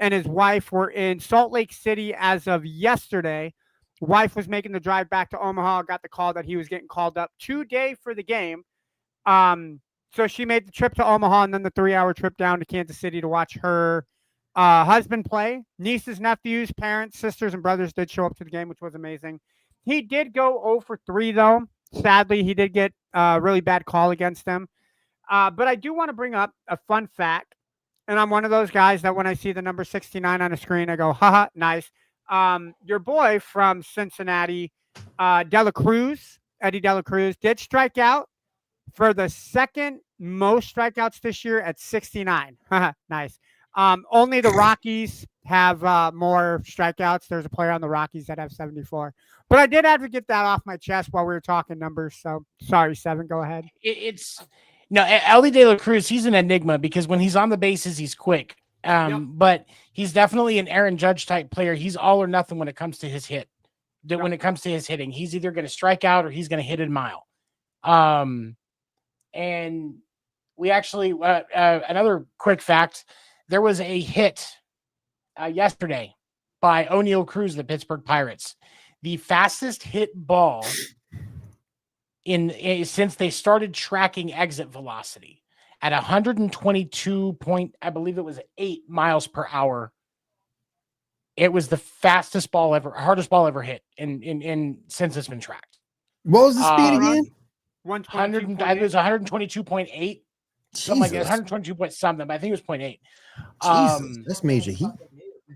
and his wife were in Salt Lake City as of yesterday. Wife was making the drive back to Omaha. Got the call that he was getting called up today for the game. So she made the trip to Omaha and then the 3-hour trip down to Kansas City to watch her husband play. Nieces, nephews, parents, sisters, and brothers did show up to the game, which was amazing. He did go 0 for 3, though. Sadly, he did get a really bad call against him. But I do want to bring up a fun fact. And I'm one of those guys that when I see the number 69 on a screen, I go, haha, nice. Your boy from Cincinnati, Eddie De La Cruz, did strike out for the second most strikeouts this year at 69. Nice. Only the Rockies have more strikeouts. There's a player on the Rockies that have 74. But I did have to get that off my chest while we were talking numbers. So sorry, Seven, go ahead. Eddie De La Cruz, he's an enigma because when he's on the bases, he's quick. But he's definitely an Aaron Judge type player. He's all or nothing when it comes to his hit. When it comes to his hitting, he's either going to strike out or he's going to hit it a mile. And we actually, another quick fact, there was a hit yesterday by O'Neal Cruz, the Pittsburgh Pirates. The fastest hit ball since they started tracking exit velocity at 122 I believe it was 8 miles per hour. It was the fastest ball ever, hardest ball ever hit in since it's been tracked. What was the speed again? 100. It was 122.8. Something like that. 122 point something, but I think it was 0.8. Jesus, that's major heat.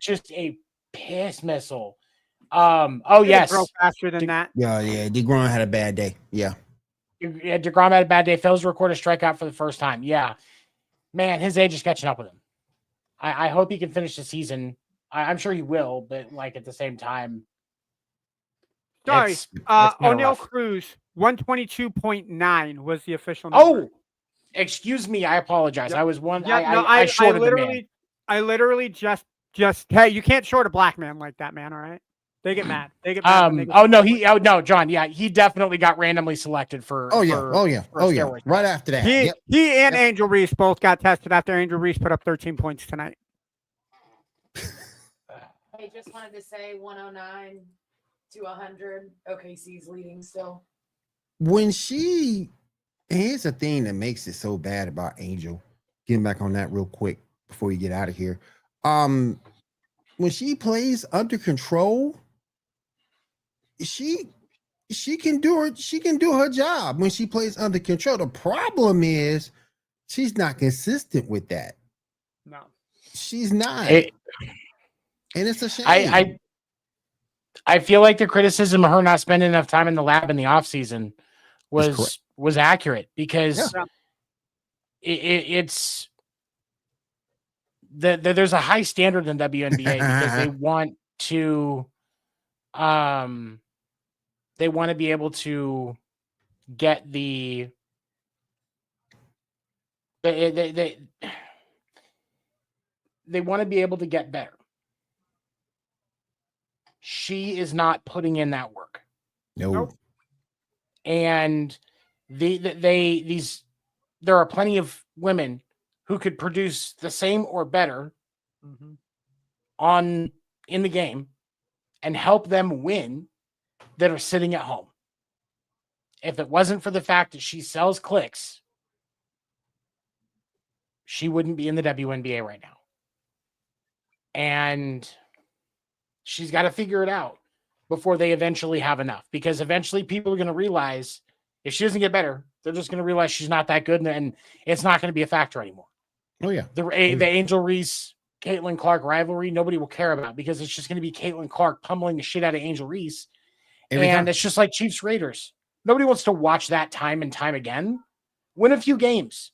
Just a piss missile. Yes. Faster than that. Yeah. DeGrom had a bad day. Yeah. DeGrom had a bad day. Fails to record a strikeout for the first time. Yeah. Man, his age is catching up with him. I hope he can finish the season. I'm sure he will, but like at the same time. Sorry. O'Neal Cruz, 122.9 was the official number. Oh, excuse me. I apologize. Yep. I was one. Yeah, I literally just hey, you can't short a black man like that, man. All right. They get mad. No, John. Yeah, he definitely got randomly selected for. Oh yeah. Right after that, he and Angel Reese both got tested after Angel Reese put up 13 points tonight. I just wanted to say 109 to 100. OKC's leading still. Here's the thing that makes it so bad about Angel. Getting back on that real quick before you get out of here. When she plays under control, she can do her job when she plays under control. The problem is she's not consistent with that. No, she's not. And it's a shame. I feel like the criticism of her not spending enough time in the lab in the offseason was accurate because it's there's a high standard in WNBA because they want to be able to get they want to be able to get better. She is not putting in that work. Nope. And there are plenty of women who could produce the same or better in the game and help them win that are sitting at home. if it wasn't for the fact that she sells clicks, she wouldn't be in the WNBA right now. And she's got to figure it out before they eventually have enough, because eventually people are going to realize if she doesn't get better, they're just going to realize she's not that good, and it's not going to be a factor anymore. Oh, yeah. The Angel Reese, Caitlin Clark rivalry, nobody will care about, because it's just going to be Caitlin Clark pummeling the shit out of Angel Reese. It's just like Chiefs Raiders. Nobody wants to watch that time and time again. Win a few games,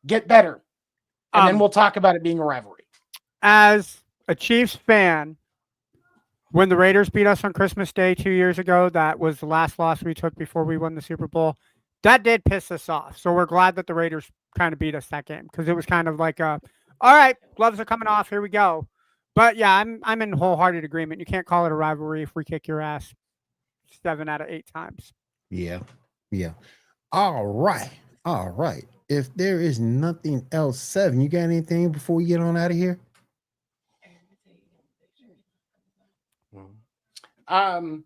get better, and then we'll talk about it being a rivalry. As a Chiefs fan, when the Raiders beat us on Christmas Day 2 years ago, that was the last loss we took before we won the Super Bowl. That did piss us off. So we're glad that the Raiders kind of beat us that game, because it was kind of like, all right, gloves are coming off. Here we go. But yeah, I'm in wholehearted agreement. You can't call it a rivalry if we kick your ass 7 out of 8 times. Yeah. Yeah. All right. If there is nothing else, 7, you got anything before we get on out of here? Catch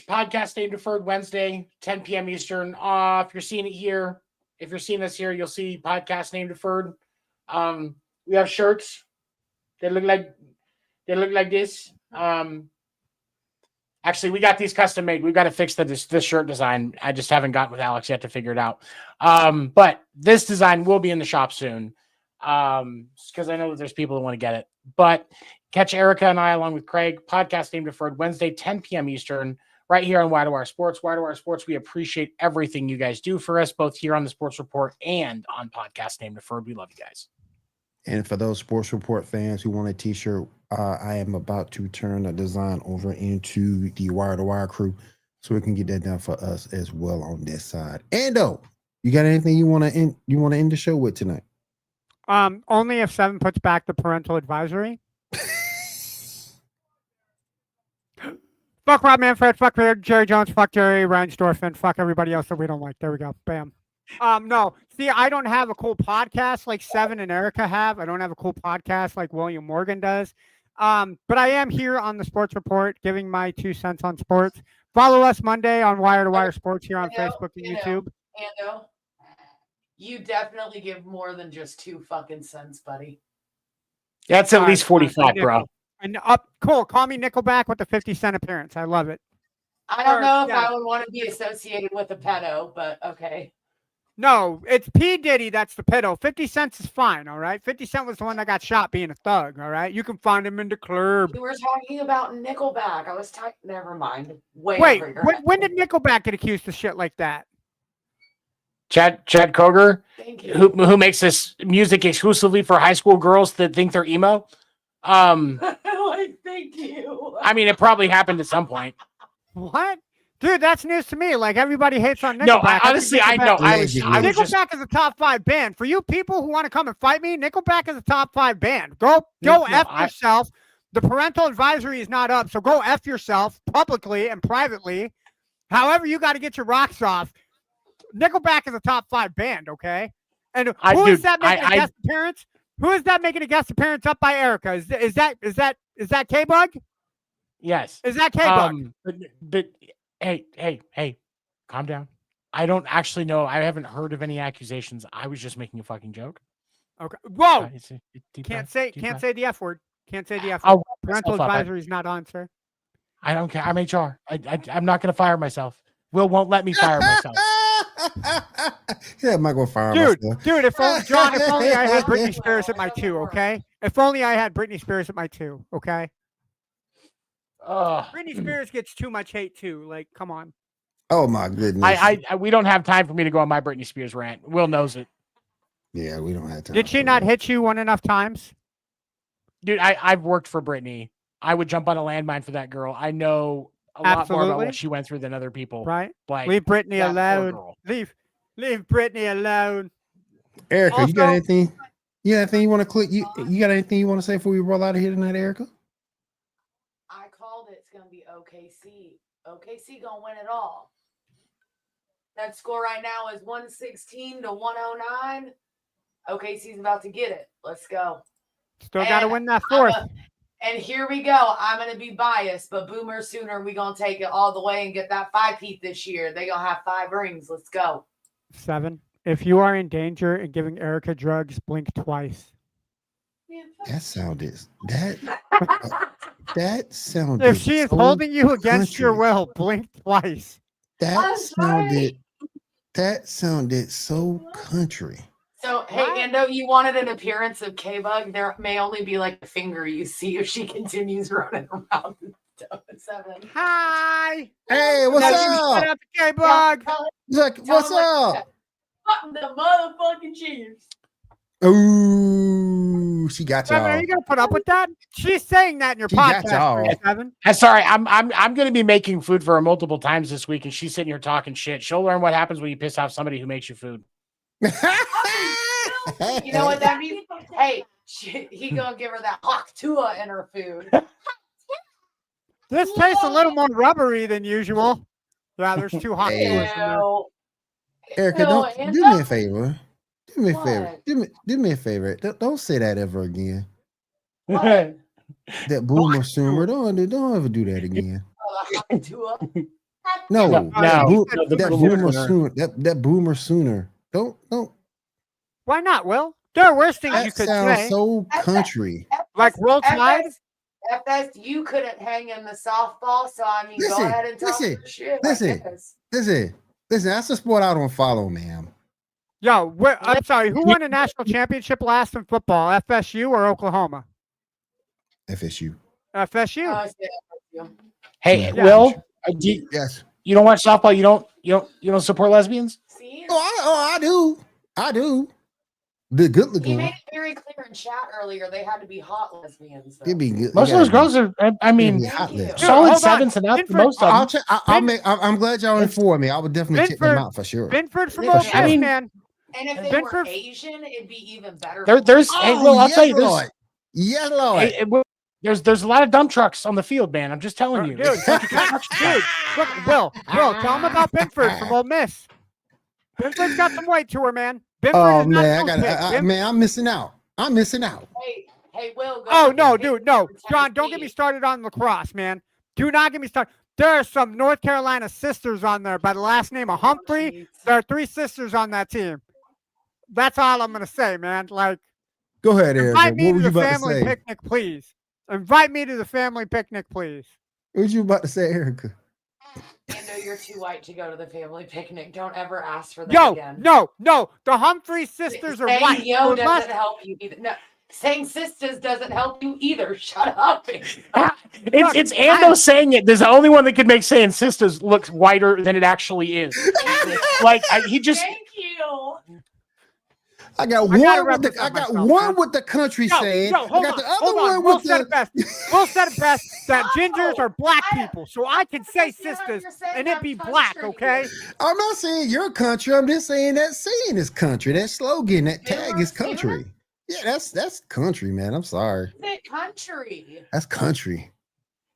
podcast Name Deferred Wednesday, 10 p.m. Eastern. If you're seeing it here, if you're seeing us here, you'll see podcast Name Deferred. We have shirts. They look like this. Actually, we got these custom made. We've got to fix this shirt design. I just haven't gotten with Alex yet to figure it out. But this design will be in the shop soon. Because I know that there's people that want to get it. But catch Erica and I along with Craig, podcast Name Deferred, Wednesday, 10 p.m. Eastern, right here on Wire to Wire Sports. Wire to Wire Sports, we appreciate everything you guys do for us, both here on the Sports Report and on podcast Name Deferred. We love you guys. And for those Sports Report fans who want a t-shirt, I am about to turn the design over into the Wire to Wire crew, so we can get that done for us as well on this side. Ando, you got anything you want to end the show with tonight? Only if 7 puts back the parental advisory. Fuck Rob Manfred, fuck Jerry Jones, fuck Jerry Reinsdorf, and fuck everybody else that we don't like. There we go. Bam. No, see, I don't have a cool podcast like 7 and Erica have. I don't have a cool podcast like William Morgan does. But I am here on the Sports Report giving my 2 cents on sports. Follow us Monday on Wire to Wire Sports here on Facebook and YouTube. Ando, you definitely give more than just 2 fucking cents, buddy. That's at least 45, bro. And cool. Call me Nickelback with the 50-cent appearance. I love it. I don't know if I would want to be associated with a pedo, but okay. No, it's P. Diddy that's the pedo. 50 cents is fine, all right? 50 Cent was the one that got shot being a thug, all right? You can find him in the club. You were talking about Nickelback. I was never mind. Wait, when did Nickelback get accused of shit like that? Chad Kroger, Thank you. who makes this music exclusively for high school girls that think they're emo. Thank you. I mean, it probably happened at some point. What? Dude, that's news to me. Like, everybody hates on Nickelback. No, honestly, I know. Nickelback is a top 5 band. For you people who want to come and fight me, Nickelback is a top 5 band. Go F yourself. The parental advisory is not up, so go F yourself publicly and privately. However, you got to get your rocks off. Nickelback is a top 5 band, okay? And who is that making a guest appearance? Who is that making a guest appearance up by Erica? Is that K-Bug? Yes. Is that K-Bug? But hey, calm down. I don't actually know. I haven't heard of any accusations. I was just making a fucking joke. Okay. Whoa. Can't say the F word. Can't say the F word. Parental advisory is not on, sir. I don't care. I'm HR. I'm not going to fire myself. Will won't let me fire myself. Yeah, I'm not going to fire myself. Dude, if only I had Britney Spears at my 2, okay? If only I had Britney Spears at my 2, okay? Britney Spears gets too much hate too. Like, come on. Oh my goodness. We don't have time for me to go on my Britney Spears rant. Will knows it. Yeah, we don't have time. Did she not hit you enough times? Dude, I've worked for Britney. I would jump on a landmine for that girl. I know a lot more about what she went through than other people. Right. Like, leave Britney alone. Leave Britney alone. Erica, also, you got anything? You got anything you want to click? You got anything you want to say before we roll out of here tonight, Erica? I called it. It's gonna be OKC. OKC gonna win it all. That score right now is 116 to 109. OKC's about to get it. Let's go. Still got to win that 4th. And here we go. I'm going to be biased, but Boomer Sooner, we going to take it all the way and get that 5-peat this year. They going to have 5 rings. Let's go. 7. If you are in danger and giving Erica drugs, blink twice. That sounded that sounded. If she is so holding you against your country. will, blink twice. That sounded so country. So, hey, Ando, you wanted an appearance of K-Bug. There may only be like a finger you see if she continues running around. 7. Hi. Hey, what's Shout up? out to K-Bug. What's up? The motherfucking Chiefs. Ooh, she got y'all. Are you gonna put up with that? She's saying that in your She got podcast. y'all. 7. I'm sorry. I'm going to be making food for her multiple times this week, and she's sitting here talking shit. She'll learn what happens when you piss off somebody who makes you food. You know what that means? Hey, he gonna give her that hot tua in her food. This tastes a little more rubbery than usual. Yeah, there's 2 hot Hey. tours in there. Erica, don't Ando? do me a favor. Do me a favor. What? Do me a favor. Don't say that ever again. What? That boomer sooner. Don't ever do that again. Hot tua. No, No, that the boomer boomer sooner. That boomer sooner. Don't. Why not, Will? There are worse things you That could sounds say. so country. Like Will Tide? FS, you couldn't hang in the softball, so I mean, go ahead and talk your shit. I guess. Listen. That's a sport I don't follow, ma'am. Yo, I'm sorry. Who won a national championship last in football? FSU or Oklahoma? FSU. FSU. Oh, I said FSU. Hey, Yeah. Will, Yes. you don't watch softball? You don't support lesbians? See? I do. The good He looking made one. it very clear in chat earlier. They had to be hot lesbians. though. It'd be good. Most of those girls are, I mean, be hot you. lips. solid Hold on. 7s and up. Binford- Most of I'll them. check. I'm glad y'all informed me. I would definitely check them out for sure. Binford from I Ole Miss, mean- man. And if they Binford- were Asian, it'd be even better. There's hey, Will, I'll yes, tell you, Lord. Yes, Lord. there's a lot of dump trucks on the field, man. I'm just telling you. Dude, It's like a construction site. dude, look, Will, tell him about Binford from Ole Miss. Binford's got some weight to her, man. Binford Oh is not man, toothpick. man, I'm missing out. Hey, Will. Go Oh look no, at dude, Binford no, from John, don't get me Tennessee. started on lacrosse, man. Do not get me started. There are some North Carolina sisters on there by the last name of Humphrey. Jeez. There are 3 sisters on that team. That's all I'm gonna say, man. Like, Go ahead, Erica. invite me What to were you the about to family say? picnic, please. Invite me to the family picnic, please. What you about to say, Erica? Ando, you're too white to go to the family picnic. Don't ever ask for that Yo, again. no. The Humphrey sisters are Saying white. yo So it doesn't must- help you either. No, saying sisters doesn't help you either. Shut up. It's Ando saying it. There's the only one that could make saying sisters look whiter than it actually is. He just. Thank you. I got I gotta one with the represent myself, one man. with the country saying. Yo, hold I got on, the other hold on. one Will with said the. it best. Will said it best that gingers are black I- people, so I can say I feel like sisters you're saying and it I'm be black, country. okay? I'm not saying your country. I'm just saying that saying is country. That slogan, that tag is country. Yeah, that's country, man. I'm sorry. Is it country? That's country.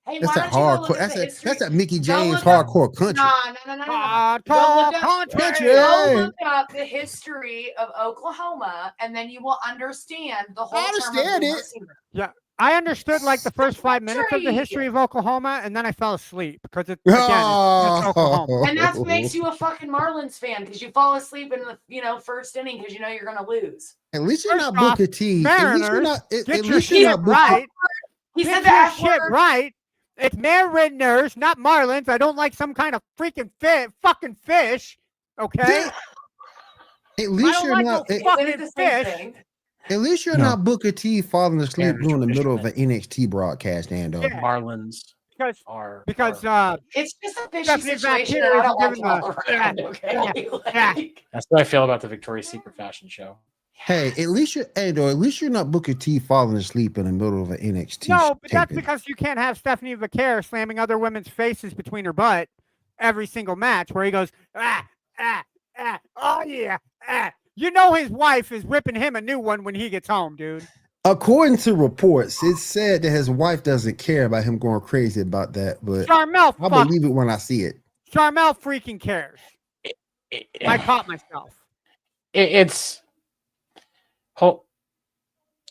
Hey, That's why that don't you go hardcore. look at the history? That's that Mickey Go James look up- hardcore country. No. Go Hardcore look up- country. Go look up the history of Oklahoma, and then you will understand the whole I understand term of it. Boomer I understood like the first 5 minutes of the Country. history of Oklahoma, and then I fell asleep because it's Oklahoma. And that's what makes you a fucking Marlins fan, because you fall asleep in the first inning because you know you're gonna lose. At least you're First not off, Booker T. At least you're Mariners, not. At Get your least you're shit not Booker. right. He Get said the your F shit word. right. It's Mariners, not Marlins. I don't like some kind of freaking fucking fish. Okay. At I least don't you're like not. no At, fucking Isn't it the same fish. thing? at least you're No. not Booker T falling asleep Mariners during the are middle of an fishermen. NXT broadcast, Ando. Yeah. Marlins Because are It's just a fishy Stephanie situation, Vaquero and I don't like is it giving all the- around. Okay, Like, That's what I feel about the Victoria's Secret fashion show. Hey, at least you're Ando. At least you're not Booker T falling asleep in the middle of an NXT. no, but that's taping. because you can't have Stephanie Vaquero slamming other women's faces between her butt every single match where he goes, oh yeah, You know his wife is ripping him a new one when he gets home, dude. According to reports, it's said that his wife doesn't care about him going crazy about that, but Charmel, I'll believe it when I see it. Charmel freaking cares. I caught myself.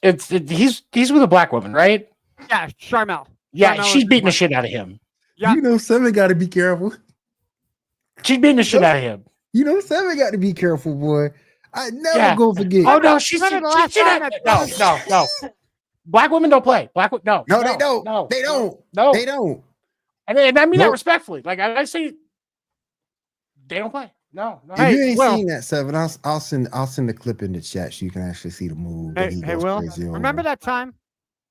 He's with a black woman, right? Yeah, Charmel. Yeah, Charmel she's is beating the one. shit out of him. Yeah. You know, Seven got to be careful. She's beating the shit out of him. You know, Seven got to be careful, boy. I never go forget. Oh no, she's Remember the last time no. Black women don't play. No, they don't. No, they don't. No, They don't. And I mean that respectfully. Like I say, they don't play. No. If you ain't seen that, Seven, I'll send the clip in the chat so you can actually see the move. Hey, Will, remember that time?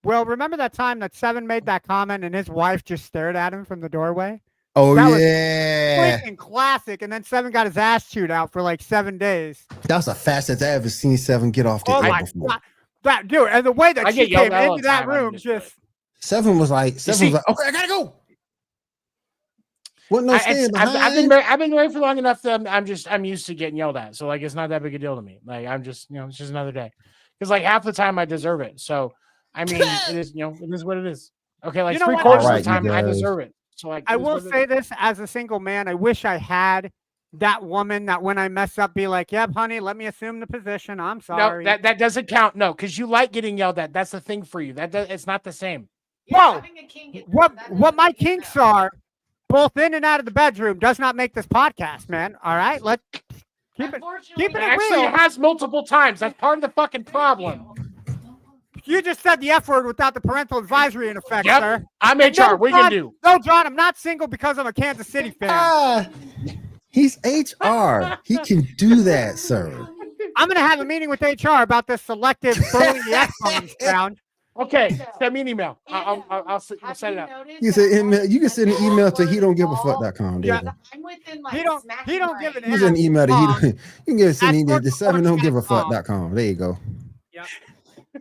Well, remember that time that Seven made that comment and his wife just stared at him from the doorway? Oh, that yeah. was freaking classic. And then Seven got his ass chewed out for like 7 days. That's the fastest I ever seen Seven get off the air before. God. That dude, and the way that she came into that room, just Seven was like, okay, I gotta go. What no stand behind? I've been married for long enough that I'm used to getting yelled at. So like it's not that big a deal to me. Like I'm just it's just another day. Because like half the time I deserve it. So I mean it is it is what it is. Okay, like 3/4 of the time I deserve it. So like I will say this as a single man, I wish I had that woman that when I mess up be like, yep, honey, let me assume the position. I'm sorry. No, that doesn't count. No, because you like getting yelled at. That's the thing for you. It's not the same. Whoa, what my kinks are, both in and out of the bedroom, does not make this podcast, man. All right, let's keep it Actually, real. it has multiple times. That's part of the fucking problem. You just said the F word without the parental advisory in effect, sir. I'm HR. What are you gonna do? No, John, I'm not single because I'm a Kansas City fan. He's HR. He can do that, sir. I'm going to have a meeting with HR about this selective throwing the F-bombs down. Okay, send me an email. I'll set it up. You can send an email to hedon'tgiveafuck.com. Yeah, he don't give an You send an email to you can send an email to 7don'tgiveafuck.com. There you go. Yep.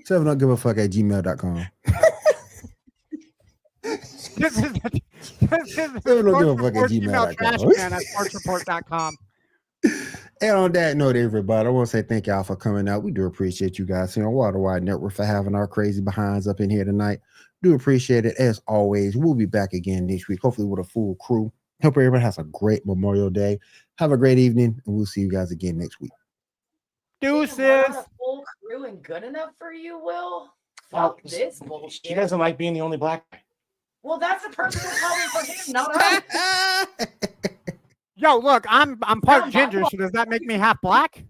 7don'tgiveafuck@gmail.com. This is sportsreport.com. And on that note, everybody, I want to say thank y'all for coming out. We do appreciate you guys here on Waterwide Network for having our crazy behinds up in here tonight. Do appreciate it as always. We'll be back again next week, hopefully with a full crew. Hope everybody has a great Memorial Day. Have a great evening, and we'll see you guys again next week. Deuces. A full crew and good enough for you, Will? Fuck this bullshit. She doesn't like being the only black guy. Well, that's a personal problem for him, not us. Yo, look, I'm part ginger, so does that make me half black?